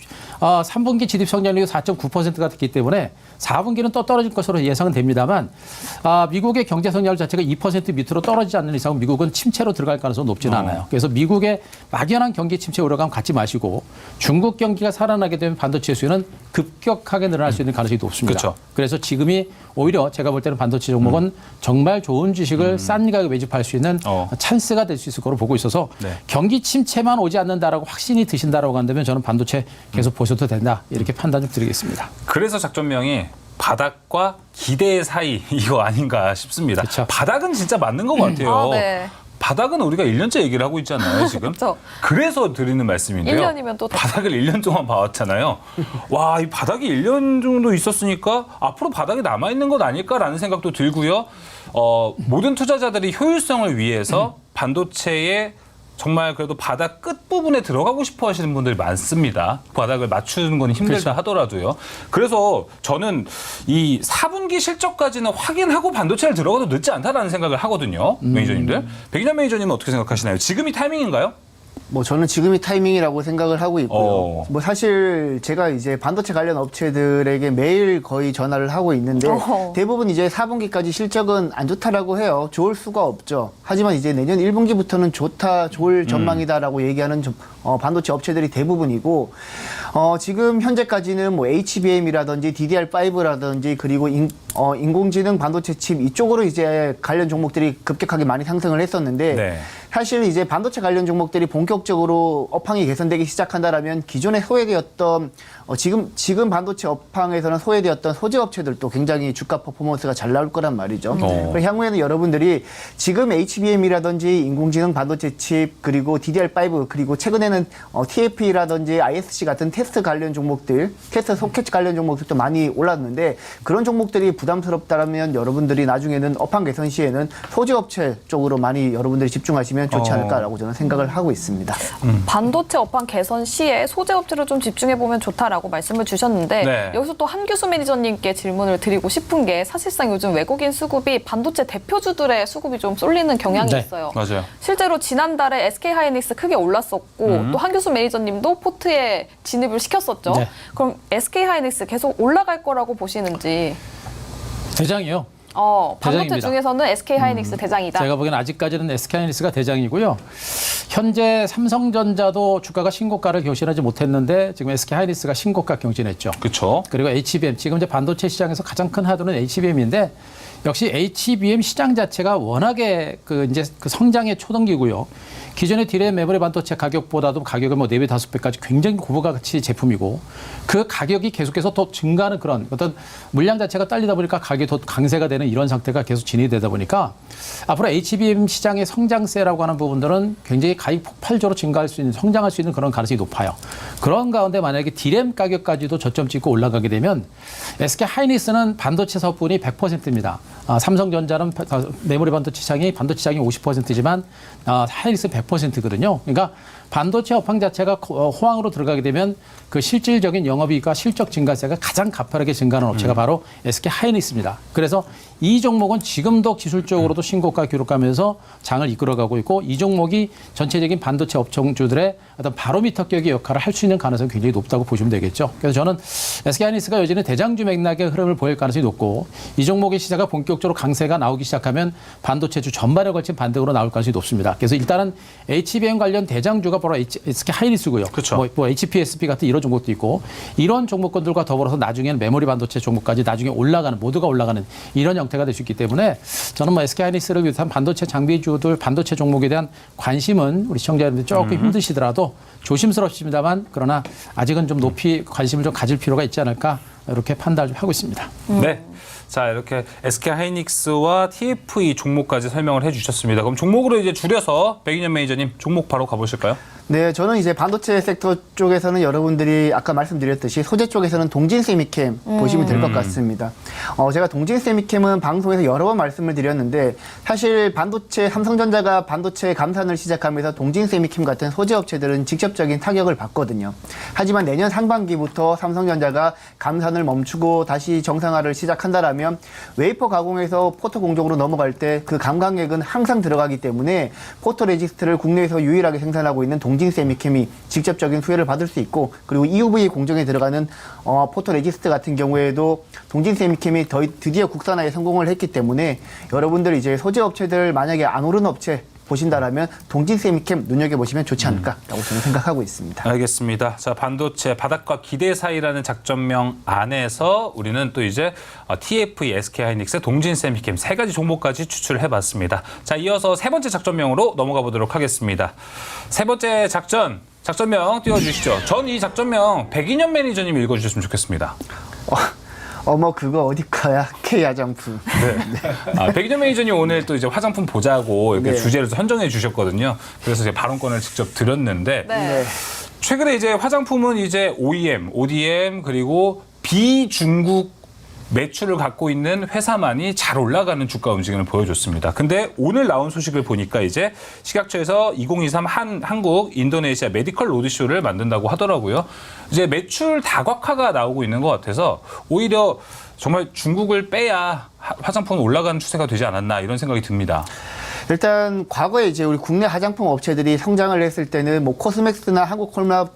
3분기 GDP 성장률이 4.9%가 됐기 때문에 4분기는 또 떨어질 것으로 예상은 됩니다만 미국의 경제 성장률 자체가 2% 밑으로 떨어지지 않는 이상 미국은 침체로 들어갈 가능성은 높지는 않아요. 그래서 미국의 막연한 경기 침체 우려감 갖지 마시고 중국 경기가 살아나게 되면 반도체 수요는 급격하게 늘어날 수 있는 가능성이 높습니다.
그렇죠.
그래서 지금이 오히려 제가 볼 때는 반도체 종목은 정말 좋은 주식을 싼 가격에 매집할 수 있는 찬스가 될 수 있을 거로 보고 있어서
네.
경기 침체만 오지 않는다라고 확신이 드신다라고 한다면 저는 반도체 계속 보셔도 된다 이렇게 판단 좀 드리겠습니다.
그래서 작전명이 바닥과 기대 사이 이거 아닌가 싶습니다.
그쵸.
바닥은 진짜 맞는 것 같아요.
네.
바닥은 우리가 1년째 얘기를 하고 있잖아요, 지금.
그쵸.
그래서 드리는 말씀인데요.
1년이면 또
바닥을 1년 동안 봐왔잖아요. 와, 이 바닥이 1년 정도 있었으니까 앞으로 바닥이 남아있는 것 아닐까라는 생각도 들고요. 모든 투자자들이 효율성을 위해서 반도체에 정말 그래도 바닥 끝부분에 들어가고 싶어 하시는 분들이 많습니다. 바닥을 맞추는 건 힘들다
그렇죠.
하더라도요. 그래서 저는 이 4분기 실적까지는 확인하고 반도체를 들어가도 늦지 않다라는 생각을 하거든요. 매니저님들. 백인환 매니저님은 어떻게 생각하시나요? 지금이 타이밍인가요?
뭐 저는 지금이 타이밍이라고 생각을 하고 있고요.
어.
뭐 사실 제가 이제 반도체 관련 업체들에게 매일 거의 전화를 하고 있는데 대부분 이제 4분기까지 실적은 안 좋다라고 해요. 좋을 수가 없죠. 하지만 이제 내년 1분기부터는 좋을 전망이다라고 얘기하는 반도체 업체들이 대부분이고 지금 현재까지는 뭐 HBM이라든지 DDR5라든지 그리고 인공지능 반도체 칩 이쪽으로 이제 관련 종목들이 급격하게 많이 상승을 했었는데
네.
사실 이제 반도체 관련 종목들이 본격적으로 업황이 개선되기 시작한다라면 기존에 소외되었던 지금 반도체 업황에서는 소외되었던 소재 업체들도 굉장히 주가 퍼포먼스가 잘 나올 거란 말이죠. 그래서 향후에는 여러분들이 지금 HBM이라든지 인공지능 반도체 칩 그리고 DDR5 그리고 최근에는 TFE라든지 ISC 같은 테스트 관련 종목들, 테스트 소켓 관련 종목들도 많이 올랐는데 그런 종목들이 부담스럽다면 여러분들이 나중에는 업황 개선 시에는 소재 업체 쪽으로 많이 여러분들이 집중하시면 좋지 않을까라고 저는 생각을 하고 있습니다.
반도체 업황 개선 시에 소재 업체를 좀 집중해 보면 좋다라고 말씀을 주셨는데
네.
여기서 또 한규수 매니저님께 질문을 드리고 싶은 게 사실상 요즘 외국인 수급이 반도체 대표주들의 수급이 좀 쏠리는 경향이
네.
있어요.
맞아요.
실제로 지난달에 SK하이닉스 크게 올랐었고 또 한규수 매니저님도 포트에 진입을 시켰었죠.
네.
그럼 SK하이닉스 계속 올라갈 거라고 보시는지.
대장이요.
반도체
대장입니다.
중에서는 SK하이닉스 대장이다.
제가 보기에는 아직까지는 SK하이닉스가 대장이고요. 현재 삼성전자도 주가가 신고가를 경신하지 못했는데 지금 SK하이닉스가 신고가 경신했죠.
그렇죠.
그리고 HBM 지금 이제 반도체 시장에서 가장 큰 하도는 HBM인데 역시 HBM 시장 자체가 워낙에 이제 성장의 초등기고요. 기존의 디램 메모리 반도체 가격보다도 가격은 뭐 4배, 5배까지 굉장히 고부가치 제품이고 그 가격이 계속해서 더 증가하는 그런 어떤 물량 자체가 딸리다 보니까 가격이 더 강세가 되는 이런 상태가 계속 진행이 되다 보니까 앞으로 HBM 시장의 성장세라고 하는 부분들은 굉장히 가격 폭발적으로 증가할 수 있는 성장할 수 있는 그런 가능성이 높아요. 그런 가운데 만약에 디램 가격까지도 저점 찍고 올라가게 되면 SK 하이닉스는 반도체 사업분이 100%입니다. 삼성전자는 메모리 반도체 시장이 50%지만 하이닉스는 100%거든요. 그러니까 반도체 업황 자체가 호황으로 들어가게 되면 그 실질적인 영업이익과 실적 증가세가 가장 가파르게 증가하는 업체가 바로 SK 하이닉스입니다. 그래서 이 종목은 지금도 기술적으로도 신고가 기록하면서 장을 이끌어가고 있고 이 종목이 전체적인 반도체 업종주들의 어떤 바로미터격의 역할을 할 수 있는 가능성이 굉장히 높다고 보시면 되겠죠. 그래서 저는 SK 하이닉스가 여전히 대장주 맥락의 흐름을 보일 가능성이 높고 이 종목의 시세가 본격적으로 강세가 나오기 시작하면 반도체주 전반에 걸친 반등으로 나올 가능성이 높습니다. 그래서 일단은 HBM 관련 대장주가 바로 SK 하이닉스고요.
그렇죠.
뭐 HPSP 같은 이런 종목도 있고 이런 종목군들과 더불어서 나중에는 메모리 반도체 종목까지 나중에 올라가는 모두가 올라가는 이런 형태가 될 수 있기 때문에 저는 뭐 SK 하이닉스를 비롯한 반도체 장비주들 반도체 종목에 대한 관심은 우리 시청자 여러분들 조금 힘드시더라도 조심스럽습니다만 그러나 아직은 좀 높이 관심을 좀 가질 필요가 있지 않을까 이렇게 판단을 좀 하고 있습니다.
네. 자, 이렇게 SK 하이닉스와 TFE 종목까지 설명을 해주셨습니다. 그럼 종목으로 이제 줄여서 백인현 매니저님 종목 바로 가보실까요?
네, 저는 이제 반도체 섹터 쪽에서는 여러분들이 아까 말씀드렸듯이 소재 쪽에서는 동진세미캠 보시면 될 것 같습니다. 제가 동진세미캠은 방송에서 여러 번 말씀을 드렸는데 사실 반도체 삼성전자가 반도체 감산을 시작하면서 동진세미캠 같은 소재 업체들은 직접적인 타격을 받거든요. 하지만 내년 상반기부터 삼성전자가 감산을 멈추고 다시 정상화를 시작한다라면 웨이퍼 가공에서 포토 공정으로 넘어갈 때 그 감광액은 항상 들어가기 때문에 포토레지스트를 국내에서 유일하게 생산하고 있는 동진 세미캠이 직접적인 수혜를 받을 수 있고, 그리고 EUV 공정에 들어가는 포토레지스트 같은 경우에도 동진 세미캠이 드디어 국산화에 성공을 했기 때문에 여러분들 이제 소재 업체들 만약에 안 오른 업체 보신다라면 동진 세미캠 눈여겨보시면 좋지 않을까라고 저는 생각하고 있습니다.
알겠습니다. 자, 반도체 바닥과 기대 사이라는 작전명 안에서 우리는 또 이제 TFE, SK하이닉스, 동진 세미캠 세 가지 종목까지 추출해봤습니다. 자, 이어서 세 번째 작전명으로 넘어가 보도록 하겠습니다. 세 번째 작전명 띄워주시죠. 전 이 작전명 백인현 매니저님 읽어주셨으면 좋겠습니다.
어머 그거 어디 거야? K 화장품.
백인현 매니저님 오늘 또 이제 화장품 보자고 이렇게
네.
주제를 선정해 주셨거든요. 그래서 이제 발언권을 직접 드렸는데
네.
최근에 이제 화장품은 이제 OEM, ODM 그리고 비중국 매출을 갖고 있는 회사만이 잘 올라가는 주가 움직임을 보여줬습니다. 근데 오늘 나온 소식을 보니까 이제 식약처에서 2023 한국 인도네시아 메디컬 로드쇼를 만든다고 하더라고요. 이제 매출 다각화가 나오고 있는 것 같아서 오히려 정말 중국을 빼야 화장품은 올라가는 추세가 되지 않았나 이런 생각이 듭니다.
일단 과거에 이제 우리 국내 화장품 업체들이 성장을 했을 때는 뭐 코스맥스나 한국콜라를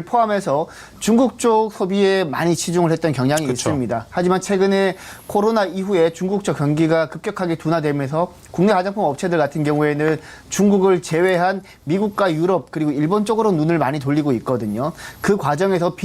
포함해서 중국 쪽 소비에 많이 치중을 했던 경향이
그쵸.
있습니다. 하지만 최근에 코로나 이후에 중국 쪽 경기가 급격하게 둔화되면서 국내 화장품 업체들 같은 경우에는 중국을 제외한 미국과 유럽 그리고 일본 쪽으로 눈을 많이 돌리고 있거든요. 그 과정에서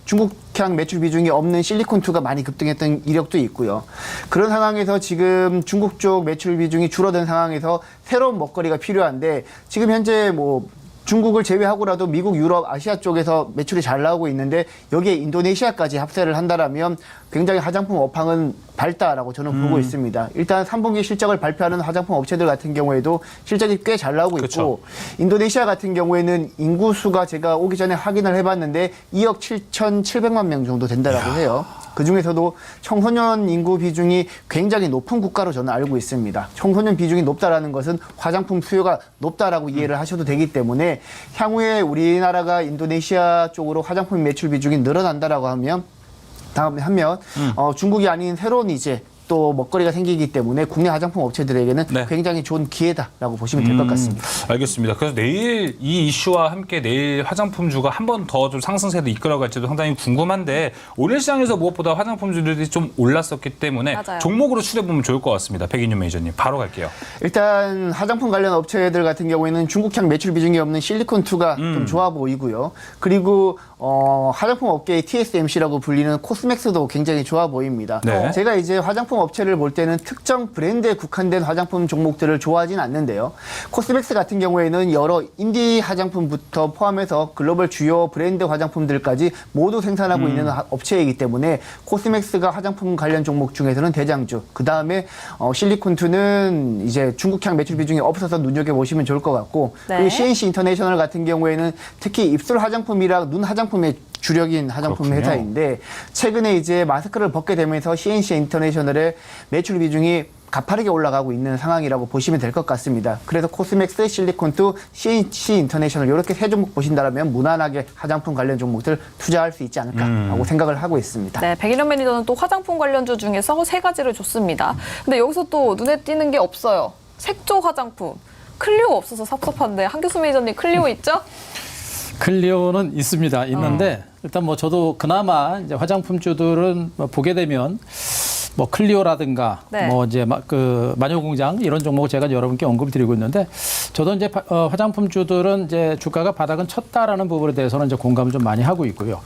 중국향 매출 비중이 없는 실리콘2가 많이 급등했던 이력도 있고요. 그런 상황에서 지금 중국 쪽 매출 비중이 줄어든 상황에서 새로운 먹거리가 필요한데 지금 현재 뭐 중국을 제외하고라도 미국, 유럽, 아시아 쪽에서 매출이 잘 나오고 있는데 여기에 인도네시아까지 합세를 한다라면 굉장히 화장품 업황은 밝다라고 저는 보고 있습니다. 일단 3분기 실적을 발표하는 화장품 업체들 같은 경우에도 실적이 꽤 잘 나오고
그쵸.
있고 인도네시아 같은 경우에는 인구수가 제가 오기 전에 확인을 해봤는데 2억 7,700만 명 정도 된다라고 해요. 그중에서도 청소년 인구 비중이 굉장히 높은 국가로 저는 알고 있습니다. 청소년 비중이 높다라는 것은 화장품 수요가 높다라고 이해를 하셔도 되기 때문에 향후에 우리나라가 인도네시아 쪽으로 화장품 매출 비중이 늘어난다라고 하면 중국이 아닌 새로운 이제 또 먹거리가 생기기 때문에 국내 화장품 업체들에게는
네.
굉장히 좋은 기회다라고 보시면 될 것 같습니다.
알겠습니다. 그래서 내일 이 이슈와 함께 내일 화장품주가 한 번 더 좀 상승세를 이끌어갈지도 상당히 궁금한데 오늘 시장에서 무엇보다 화장품주들이 좀 올랐었기 때문에
맞아요.
종목으로 추려보면 좋을 것 같습니다. 백인윤 매니저님 바로 갈게요.
일단 화장품 관련 업체들 같은 경우에는 중국향 매출 비중이 없는 실리콘2가 좀 좋아 보이고요. 그리고 화장품 업계의 TSMC라고 불리는 코스맥스도 굉장히 좋아 보입니다.
네.
제가 이제 화장품 업체를 볼 때는 특정 브랜드에 국한된 화장품 종목들을 좋아하진 않는데요. 코스맥스 같은 경우에는 여러 인디 화장품부터 포함해서 글로벌 주요 브랜드 화장품들까지 모두 생산하고 있는 업체이기 때문에 코스맥스가 화장품 관련 종목 중에서는 대장주. 그 다음에 실리콘2는 이제 중국향 매출 비중이 없어서 눈여겨보시면 좋을 것 같고
네.
그리고 CNC 인터내셔널 같은 경우에는 특히 입술 화장품이랑 눈 화장품의 주력인 화장품
그렇군요.
회사인데 최근에 이제 마스크를 벗게 되면서 CNC 인터내셔널의 매출 비중이 가파르게 올라가고 있는 상황이라고 보시면 될 것 같습니다. 그래서 코스맥스, 실리콘2, CNC 인터내셔널 이렇게 세 종목 보신다면 무난하게 화장품 관련 종목들 투자할 수 있지 않을까라고 생각을 하고 있습니다.
네, 백일현 매니저는 또 화장품 관련주 중에서 세 가지를 줬습니다. 근데 여기서 또 눈에 띄는 게 없어요. 색조 화장품. 클리오 없어서 섭섭한데 한교수 매니저님 클리오 있죠?
클리오는 있는데 일단 뭐 저도 그나마 이제 화장품주들은 뭐 보게 되면 뭐 클리오라든가
네.
뭐 이제 그 마녀공장 이런 종목을 제가 여러분께 언급드리고 있는데 저도 이제 화장품주들은 이제 주가가 바닥은 쳤다라는 부분에 대해서는 이제 공감을 좀 많이 하고 있고요.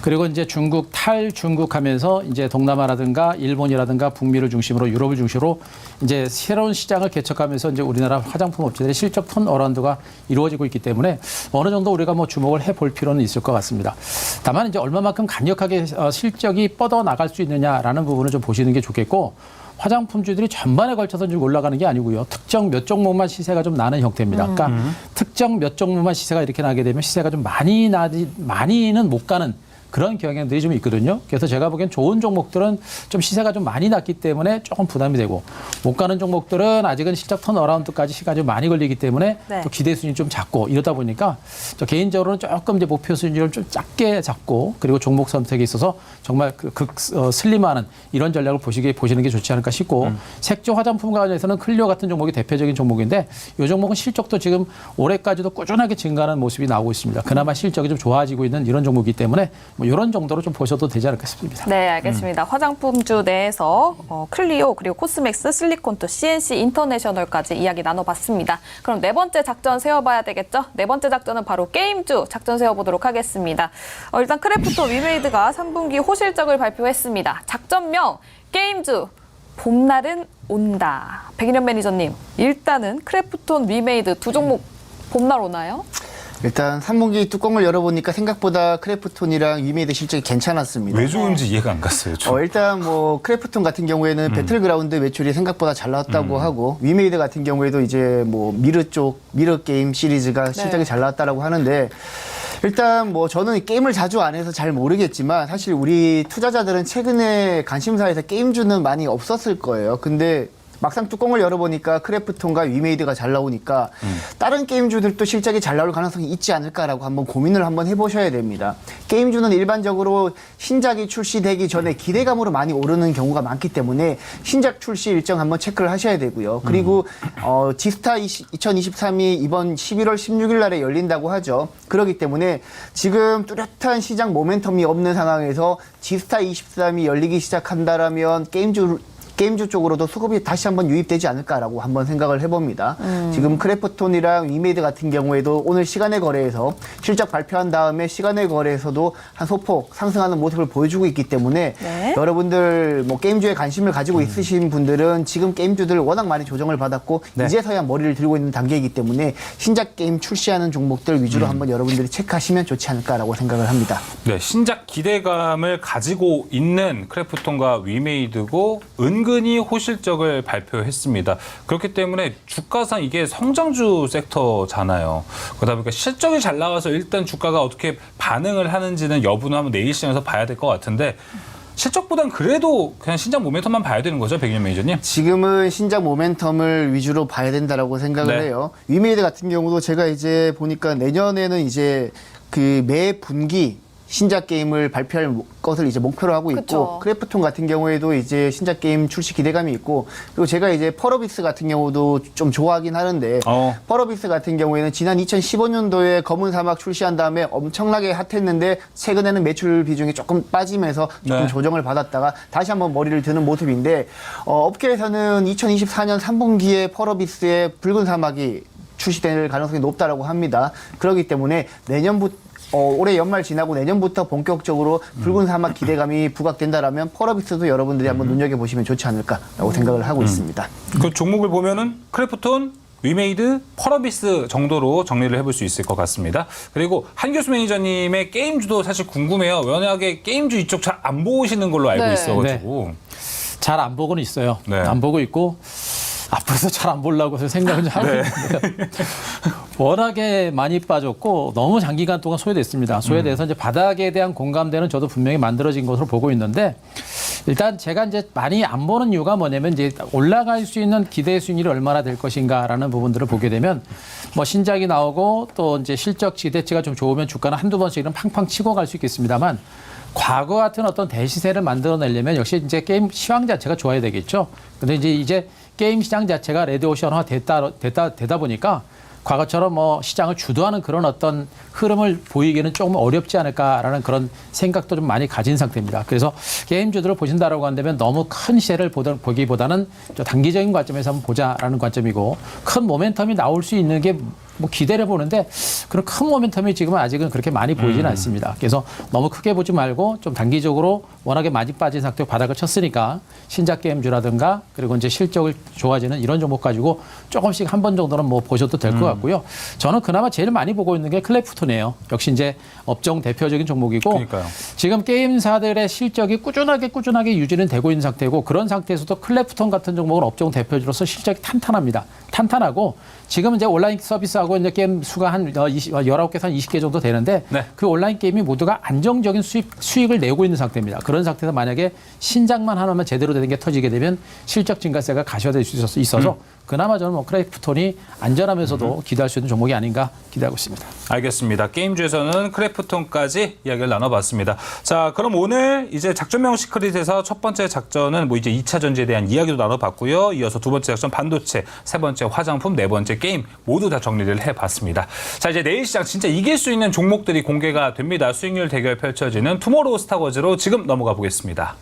그리고 이제 중국 탈중국하면서 이제 동남아라든가 일본이라든가 북미를 중심으로 유럽을 중심으로 이제 새로운 시장을 개척하면서 이제 우리나라 화장품 업체들의 실적 턴어라운드가 이루어지고 있기 때문에 어느 정도 우리가 뭐 주목을 해볼 필요는 있을 것 같습니다. 다만 이제 얼마만큼 강력하게 실적이 뻗어 나갈 수 있느냐라는 부분을 좀 보시는 게 좋겠고 화장품주들이 전반에 걸쳐서 좀 올라가는 게 아니고요. 특정 몇 종목만 시세가 좀 나는 형태입니다. 그러니까 특정 몇 종목만 시세가 이렇게 나게 되면 시세가 좀 많이는 못 가는 그런 경향들이 좀 있거든요. 그래서 제가 보기엔 좋은 종목들은 좀 시세가 좀 많이 났기 때문에 조금 부담이 되고 못 가는 종목들은 아직은 실적 턴어라운드까지 시간이 좀 많이 걸리기 때문에
네.
또 기대 수준이 좀 작고 이러다 보니까 저 개인적으로는 조금 이제 목표 수준을 좀 작게 잡고 그리고 종목 선택에 있어서 정말 슬림하는 이런 전략을 보시는 게 좋지 않을까 싶고 색조 화장품 관련해서는 클리오 같은 종목이 대표적인 종목인데 이 종목은 실적도 지금 올해까지도 꾸준하게 증가하는 모습이 나오고 있습니다. 그나마 실적이 좀 좋아지고 있는 이런 종목이기 때문에 뭐 이런 정도로 좀 보셔도 되지 않을까 싶습니다.
네, 알겠습니다. 화장품주 내에서 클리오 그리고 코스맥스, 슬리콘토, CNC 인터내셔널까지 이야기 나눠봤습니다. 그럼 네 번째 작전 세워봐야 되겠죠? 네 번째 작전은 바로 게임주 작전 세워보도록 하겠습니다. 일단 크래프톤 위메이드가 3분기 호실적을 발표했습니다. 작전명 게임주 봄날은 온다. 백인현 매니저님, 일단은 크래프톤 위메이드 두 종목 봄날 오나요?
일단 3분기 뚜껑을 열어보니까 생각보다 크래프톤이랑 위메이드 실적이 괜찮았습니다.
왜 좋은지 이해가 안 갔어요. 좀.
일단 뭐 크래프톤 같은 경우에는 배틀그라운드 매출이 생각보다 잘 나왔다고 하고 위메이드 같은 경우에도 이제 뭐 미르 게임 시리즈가 실적이 잘 나왔다라고 하는데 일단 뭐 저는 게임을 자주 안 해서 잘 모르겠지만 사실 우리 투자자들은 최근에 관심사에서 게임주는 많이 없었을 거예요. 근데 막상 뚜껑을 열어보니까 크래프톤과 위메이드가 잘 나오니까 다른 게임주들도 실적이 잘 나올 가능성이 있지 않을까라고 한번 고민을 한번 해보셔야 됩니다. 게임주는 일반적으로 신작이 출시되기 전에 기대감으로 많이 오르는 경우가 많기 때문에 신작 출시 일정 한번 체크를 하셔야 되고요. 그리고 지스타 2023이 이번 11월 16일 날에 열린다고 하죠. 그렇기 때문에 지금 뚜렷한 시장 모멘텀이 없는 상황에서 지스타 23이 열리기 시작한다라면 게임주 쪽으로도 수급이 다시 한번 유입되지 않을까라고 한번 생각을 해봅니다. 지금 크래프톤이랑 위메이드 같은 경우에도 오늘 시간의 거래에서 실적 발표한 다음에 시간의 거래에서도 한 소폭 상승하는 모습을 보여주고 있기 때문에
네.
여러분들 뭐 게임주에 관심을 가지고 있으신 분들은 지금 게임주들 워낙 많이 조정을 받았고
네.
이제서야 머리를 들고 있는 단계이기 때문에 신작 게임 출시하는 종목들 위주로 한번 여러분들이 체크하시면 좋지 않을까라고 생각을 합니다.
네, 신작 기대감을 가지고 있는 크래프톤과 위메이드고 은근히 호실적을 발표했습니다. 그렇기 때문에 주가상 이게 성장주 섹터잖아요. 그러다 보니까 실적이 잘 나와서 일단 주가가 어떻게 반응을 하는지는 여부는 한번 내일 시장에서 봐야 될 것 같은데 실적보단 그래도 그냥 신작 모멘텀만 봐야 되는 거죠, 백인현 매니저님?
지금은 신작 모멘텀을 위주로 봐야 된다라고 생각을
네.
해요. 위메이드 같은 경우도 제가 이제 보니까 내년에는 이제 그 매 분기 신작 게임을 발표할 것을 이제 목표로 하고 있고
그쵸.
크래프톤 같은 경우에도 이제 신작 게임 출시 기대감이 있고 그리고 제가 이제 펄어비스 같은 경우도 좀 좋아하긴 하는데 펄어비스 같은 경우에는 지난 2015년도에 검은 사막 출시한 다음에 엄청나게 핫했는데 최근에는 매출 비중이 조금 빠지면서 조금
네.
조정을 받았다가 다시 한번 머리를 드는 모습인데 업계에서는 2024년 3분기에 펄어비스의 붉은 사막이 출시될 가능성이 높다라고 합니다. 그렇기 때문에 내년부터 올해 연말 지나고 내년부터 본격적으로 붉은 사막 기대감이 부각된다라면 펄어비스도 여러분들이 한번 눈여겨보시면 좋지 않을까라고 생각을 하고 있습니다.
그 종목을 보면은 크래프톤, 위메이드, 펄어비스 정도로 정리를 해볼 수 있을 것 같습니다. 그리고 한교수 매니저님의 게임주도 사실 궁금해요. 워낙에 게임주 이쪽 잘 안 보시는 걸로 알고
네.
있어가지고.
잘 안 보고는 있어요.
네.
안 보고 있고 앞으로도 잘 안 보려고 생각은 하고 있는데요. 워낙에 많이 빠졌고 너무 장기간 동안 소외됐습니다. 소외돼서 이제 바닥에 대한 공감대는 저도 분명히 만들어진 것으로 보고 있는데 일단 제가 이제 많이 안 보는 이유가 뭐냐면 이제 올라갈 수 있는 기대 수익률이 얼마나 될 것인가라는 부분들을 보게 되면 뭐 신작이 나오고 또 이제 실적 기대치가 좀 좋으면 주가는 한두 번씩은 팡팡 치고 갈 수 있겠습니다만 과거 같은 어떤 대시세를 만들어내려면 역시 이제 게임 시황 자체가 좋아야 되겠죠. 근데 이제 게임 시장 자체가 레드오션화 되다 보니까 과거처럼 뭐 시장을 주도하는 그런 어떤 흐름을 보이기는 조금 어렵지 않을까라는 그런 생각도 좀 많이 가진 상태입니다. 그래서 게임주들을 보신다라고 한다면 너무 큰 시세를 보기보다는 단기적인 관점에서 한번 보자라는 관점이고 큰 모멘텀이 나올 수 있는 게 뭐 기대를 보는데 그런 큰 모멘텀이 지금은 아직은 그렇게 많이 보이지는 않습니다. 그래서 너무 크게 보지 말고 좀 단기적으로 워낙에 많이 빠진 상태로 바닥을 쳤으니까 신작 게임주라든가 그리고 이제 실적을 좋아지는 이런 종목 가지고 조금씩 한 번 정도는 뭐 보셔도 될 것 같고요. 저는 그나마 제일 많이 보고 있는 게 크래프톤이에요. 역시 이제 업종 대표적인 종목이고
그러니까요.
지금 게임사들의 실적이 꾸준하게 유지는 되고 있는 상태고 그런 상태에서도 클래프톤 같은 종목은 업종 대표주로서 실적이 탄탄합니다. 탄탄하고 지금 이제 온라인 서비스하고 이제 게임 수가 한 19개에서 한 20개 정도 되는데
네.
그 온라인 게임이 모두가 안정적인 수익을 내고 있는 상태입니다. 그런 상태에서 만약에 신작만 하나만 제대로 되는 게 터지게 되면 실적 증가세가 가셔야될 수 있어서 그나마 저는 뭐 크래프톤이 안전하면서도 기대할 수 있는 종목이 아닌가 기대하고 있습니다.
알겠습니다. 게임주에서는 크래프톤까지 이야기를 나눠봤습니다. 자, 그럼 오늘 이제 작전명 시크릿에서 첫 번째 작전은 뭐 이제 2차 전지에 대한 이야기도 나눠봤고요. 이어서 두 번째 작전 반도체, 세 번째 화장품, 네 번째 게임 모두 다 정리를 해봤습니다. 자, 이제 내일 시장 진짜 이길 수 있는 종목들이 공개가 됩니다. 수익률 대결 펼쳐지는 투모로우 스타워즈로 지금 넘어가 보겠습니다.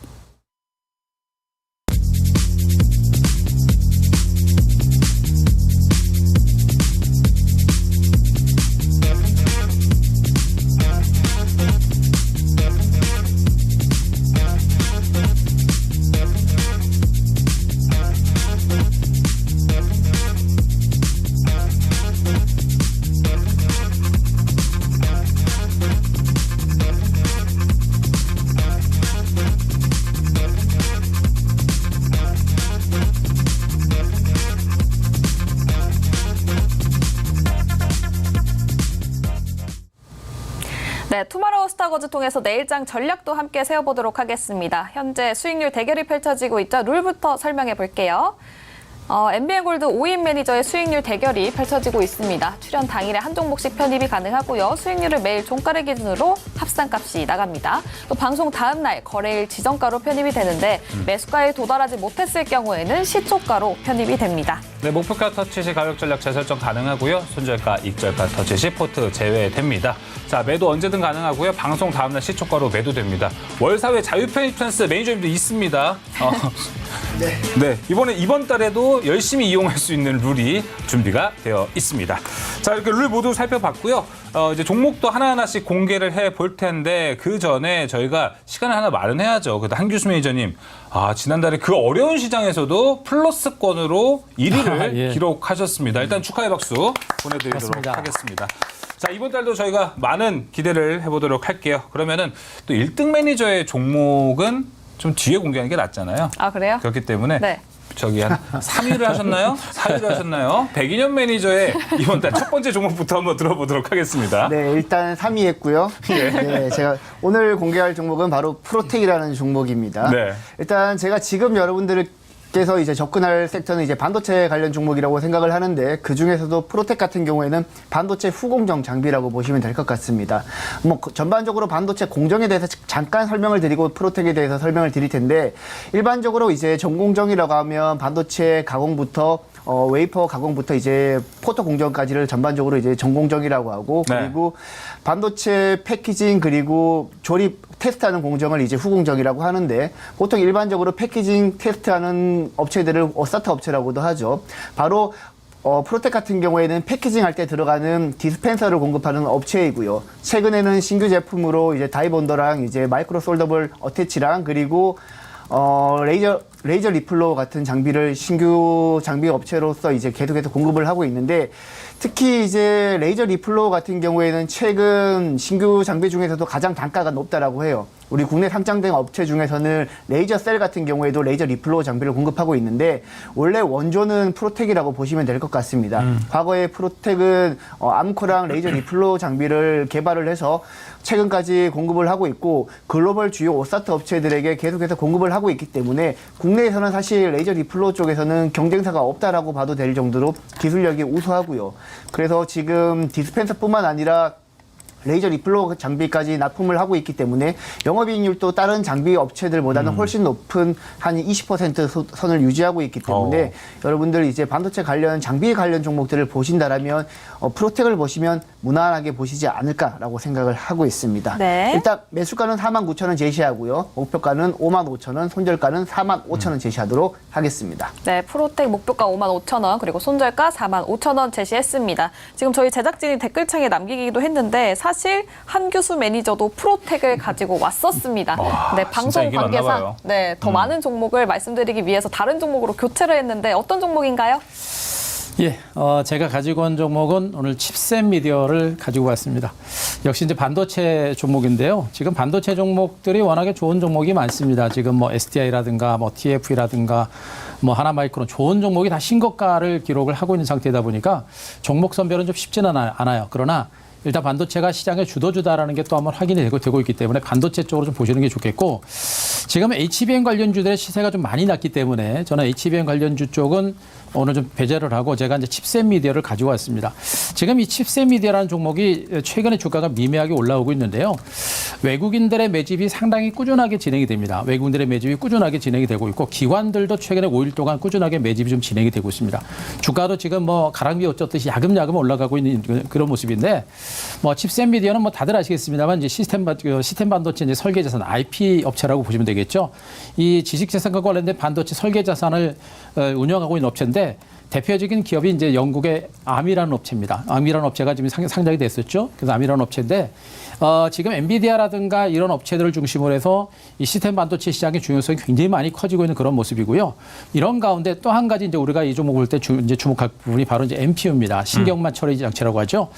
네, 투마로우 스타워즈 통해서 내일장 전략도 함께 세워보도록 하겠습니다. 현재 수익률 대결이 펼쳐지고 있죠. 룰부터 설명해 볼게요. MBN골드 5인 매니저의 수익률 대결이 펼쳐지고 있습니다. 출연 당일에 한 종목씩 편입이 가능하고요. 수익률을 매일 종가를 기준으로 합산값이 나갑니다. 또 방송 다음 날 거래일 지정가로 편입이 되는데 매수가에 도달하지 못했을 경우에는 시초가로 편입이 됩니다.
네, 목표가 터치 시 가격 전략 재설정 가능하고요. 손절가, 익절가 터치 시 포트 제외됩니다. 자, 매도 언제든 가능하고요. 방송 다음날 시초가로 매도됩니다. 월사회 자유편입 찬스 매니저님도 있습니다. 네, 이번 달에도 열심히 이용할 수 있는 룰이 준비가 되어 있습니다. 자, 이렇게 룰 모두 살펴봤고요. 이제 종목도 하나하나씩 공개를 해 볼 텐데 그 전에 저희가 시간을 하나 마련해야죠. 그래도 한규수 매니저님, 지난달에 그 어려운 시장에서도 플러스권으로 1위를
예.
기록하셨습니다. 일단 축하의 박수 보내드리도록
맞습니다.
하겠습니다. 자, 이번 달도 저희가 많은 기대를 해보도록 할게요. 그러면은 또 1등 매니저의 종목은 좀 뒤에 공개하는 게 낫잖아요.
아, 그래요?
그렇기 때문에
네.
저기 한 3위를 하셨나요? 4위를 하셨나요? 백인현 매니저의 이번 달 첫 번째 종목부터 한번 들어보도록 하겠습니다.
네, 일단 3위 했고요. 네, 제가 오늘 공개할 종목은 바로 프로텍이라는 종목입니다.
네.
일단 제가 지금 여러분들께서 이제 접근할 섹터는 이제 반도체 관련 종목이라고 생각을 하는데 그 중에서도 프로텍 같은 경우에는 반도체 후공정 장비라고 보시면 될 것 같습니다. 뭐 전반적으로 반도체 공정에 대해서 잠깐 설명을 드리고 프로텍에 대해서 설명을 드릴 텐데 일반적으로 이제 전공정이라고 하면 반도체 가공부터 웨이퍼 가공부터 이제 포토 공정까지를 전반적으로 이제 전공정이라고 하고
네.
그리고 반도체 패키징 그리고 조립 테스트하는 공정을 이제 후공정이라고 하는데 보통 일반적으로 패키징 테스트하는 업체들을 어사트 업체라고도 하죠. 바로 프로텍 같은 경우에는 패키징 할 때 들어가는 디스펜서를 공급하는 업체이고요. 최근에는 신규 제품으로 이제 다이본더랑 이제 마이크로 솔더블 어태치랑 그리고 레이저 리플러 같은 장비를 신규 장비 업체로서 이제 계속해서 공급을 하고 있는데 특히 이제 레이저 리플러 같은 경우에는 최근 신규 장비 중에서도 가장 단가가 높다라고 해요. 우리 국내 상장된 업체 중에서는 레이저 셀 같은 경우에도 레이저 리플러 장비를 공급하고 있는데 원래 원조는 프로텍이라고 보시면 될 것 같습니다. 과거에 프로텍은 암코랑 레이저 리플러 장비를 개발을 해서 최근까지 공급을 하고 있고 글로벌 주요 오사트 업체들에게 계속해서 공급을 하고 있기 때문에 국내에서는 사실 레이저 리플러 쪽에서는 경쟁사가 없다라고 봐도 될 정도로 기술력이 우수하고요. 그래서 지금 디스펜서뿐만 아니라 레이저 리플러 장비까지 납품을 하고 있기 때문에 영업이익률도 다른 장비 업체들보다는 훨씬 높은 한 20% 선을 유지하고 있기 때문에 여러분들 이제 반도체 관련 장비 관련 종목들을 보신다라면 프로텍을 보시면 무난하게 보시지 않을까라고 생각을 하고 있습니다.
네.
일단 매수가는 49,000원 제시하고요. 목표가는 55,000원, 손절가는 45,000원 제시하도록 하겠습니다.
네, 프로텍 목표가 55,000원 그리고 손절가 45,000원 제시했습니다. 지금 저희 제작진이 댓글창에 남기기도 했는데 사실 한규수 매니저도 프로텍을 가지고 왔었습니다. 네,
진짜
방송
이게 맞나
관계상
봐요.
네, 더 많은 종목을 말씀드리기 위해서 다른 종목으로 교체를 했는데 어떤 종목인가요?
예, 제가 가지고 온 종목은 오늘 칩셋 미디어를 가지고 왔습니다. 역시 이제 반도체 종목인데요. 지금 반도체 종목들이 워낙에 좋은 종목이 많습니다. 지금 뭐 SDI라든가 뭐 TF라든가 뭐 하나마이크론 좋은 종목이 다 신고가를 기록을 하고 있는 상태이다 보니까 종목 선별은 좀 쉽지는 않아요. 그러나 일단 반도체가 시장의 주도주다라는 게 또 한번 확인이 되고 있기 때문에 반도체 쪽으로 좀 보시는 게 좋겠고, 지금 HBM 관련주들의 시세가 좀 많이 났기 때문에 저는 HBM 관련주 쪽은 오늘 좀 배제를 하고 제가 이제 칩셋 미디어를 가지고 왔습니다. 지금 이 칩셋 미디어라는 종목이 최근에 주가가 미미하게 올라오고 있는데요. 외국인들의 매집이 상당히 꾸준하게 진행이 됩니다. 외국인들의 매집이 꾸준하게 진행이 되고 있고, 기관들도 최근에 5일 동안 꾸준하게 매집이 좀 진행이 되고 있습니다. 주가도 지금 뭐 가랑비 옷 젖듯이 야금야금 올라가고 있는 그런 모습인데, 뭐 칩셋 미디어는 뭐 다들 아시겠습니다만 이제 시스템 반도체 이제 설계 자산 IP 업체라고 보시면 되겠죠. 이 지식 자산과 관련된 반도체 설계 자산을 운영하고 있는 업체인데, 대표적인 기업이 이제 영국의 암이라는 업체입니다. 암이라는 업체가 지금 상장이 됐었죠. 그래서 암이라는 업체인데, 지금 엔비디아라든가 이런 업체들을 중심으로 해서 이 시스템 반도체 시장의 중요성이 굉장히 많이 커지고 있는 그런 모습이고요. 이런 가운데 또 한 가지 이제 우리가 이 종목을 볼 때 이제 주목할 부분이 바로 이제 NPU입니다. 신경만 처리 장치라고 하죠.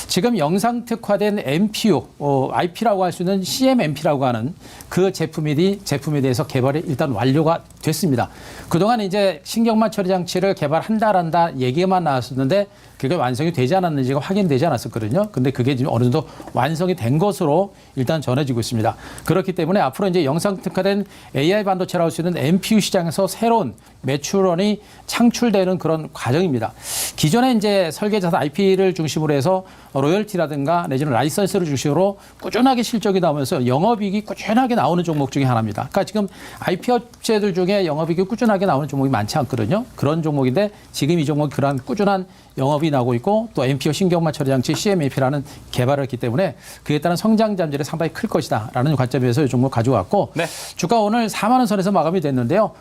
지금 영상 특화된 NPU, IP라고 할 수 있는 CMMP라고 하는 그 제품에 대해서 개발이 일단 완료가 됐습니다. 그동안 이제 신경만 처리 장치를 개발한다 얘기만 나왔었는데 그게 완성이 되지 않았는지가 확인되지 않았었거든요. 근데 그게 지금 어느 정도 완성이 된 것으로 일단 전해지고 있습니다. 그렇기 때문에 앞으로 이제 영상 특화된 AI 반도체라고 할 수 있는 NPU 시장에서 새로운 매출원이 창출되는 그런 과정입니다. 기존에 이제 설계자산 IP를 중심으로 해서 로열티라든가 내지는 라이선스를 중심으로 꾸준하게 실적이 나오면서 영업이익이 꾸준하게 나오는 종목 중에 하나입니다. 그러니까 지금 IP 업체들 중에 영업이익이 꾸준하게 나오는 종목이 많지 않거든요. 그런 종목인데 지금 이 종목이 그러한 꾸준한 영업이 나오고 있고, 또 NPU 신경만 처리 장치 CMMP라는 개발을 했기 때문에 그에 따른 성장 잠재력이 상당히 클 것이다라는 관점에서 이 종목 가져왔고, 네. 주가 오늘 4만 원 선에서 마감이 됐는데요.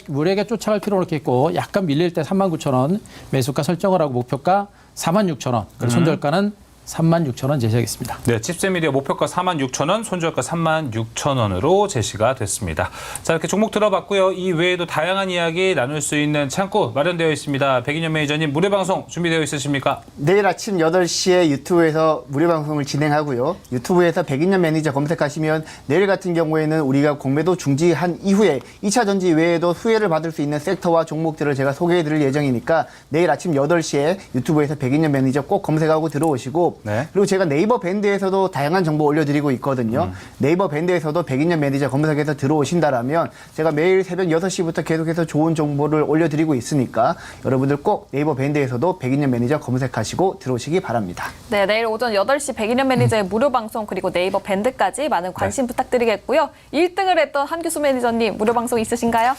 무리하게 쫓아갈 필요는 없겠고, 약간 밀릴 때 39,000원 매수가 설정을 하고 목표가 46,000원, 그리고 손절가는 36,000원 제시하겠습니다.
네, 칩셋 미디어 목표가 46,000원, 손절가 36,000원으로 제시가 됐습니다. 자, 이렇게 종목 들어봤고요. 이 외에도 다양한 이야기 나눌 수 있는 창구 마련되어 있습니다. 백인현 매니저님, 무료 방송 준비되어 있으십니까?
내일 아침 8시에 유튜브에서 무료 방송을 진행하고요. 유튜브에서 백인현 매니저 검색하시면 내일 같은 경우에는 우리가 공매도 중지한 이후에 2차 전지 외에도 수혜를 받을 수 있는 섹터와 종목들을 제가 소개해드릴 예정이니까 내일 아침 8시에 유튜브에서 백인현 매니저 꼭 검색하고 들어오시고, 네. 그리고 제가 네이버 밴드에서도 다양한 정보 올려드리고 있거든요. 네이버 밴드에서도 백인현 매니저 검색해서 들어오신다라면 제가 매일 새벽 6시부터 계속해서 좋은 정보를 올려드리고 있으니까 여러분들 꼭 네이버 밴드에서도 백인현 매니저 검색하시고 들어오시기 바랍니다.
네, 내일 오전 8시 백인현 매니저의 무료 방송 그리고 네이버 밴드까지 많은 관심 부탁드리겠고요. 1등을 했던 한규수 매니저님, 무료 방송 있으신가요?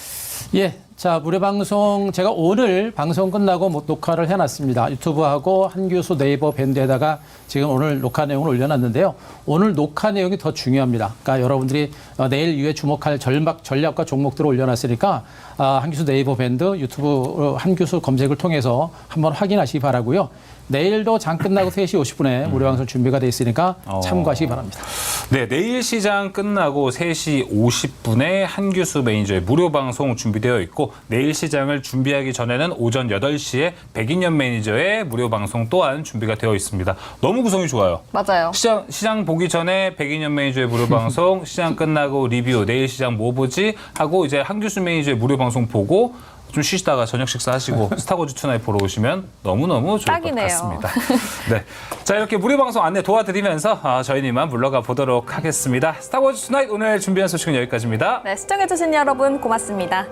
예. 자, 무료 방송 제가 오늘 방송 끝나고 녹화를 해놨습니다. 유튜브하고 한규수 네이버 밴드에다가 지금 오늘 녹화 내용을 올려놨는데요. 오늘 녹화 내용이 더 중요합니다. 그러니까 여러분들이 내일 이후에 주목할 전략과 종목들을 올려놨으니까 한규수 네이버 밴드 유튜브 한규수 검색을 통해서 한번 확인하시기 바라고요. 내일도 장 끝나고 3시 50분에 무료 방송 준비가 돼 있으니까 참고하시기 바랍니다.
네, 내일 시장 끝나고 3시 50분에 한규수 매니저의 무료 방송 준비되어 있고, 내일 시장을 준비하기 전에는 오전 8시에 백인현 매니저의 무료 방송 또한 준비가 되어 있습니다. 너무 구성이 좋아요.
맞아요.
시장 보기 전에 백인현 매니저의 무료 방송, 시장 끝나고 리뷰, 내일 시장 뭐 보지 하고 이제 한규수 매니저의 무료 방송 보고 좀 쉬시다가 저녁 식사하시고 스타워즈 투나잇 보러 오시면 너무너무 좋을
딱이네요.
것 같습니다. 네, 자, 이렇게 무료 방송 안내 도와드리면서 저희는 이만 물러가 보도록 하겠습니다. 스타워즈 투나잇 오늘 준비한 소식은 여기까지입니다.
네, 시청해주신 여러분 고맙습니다.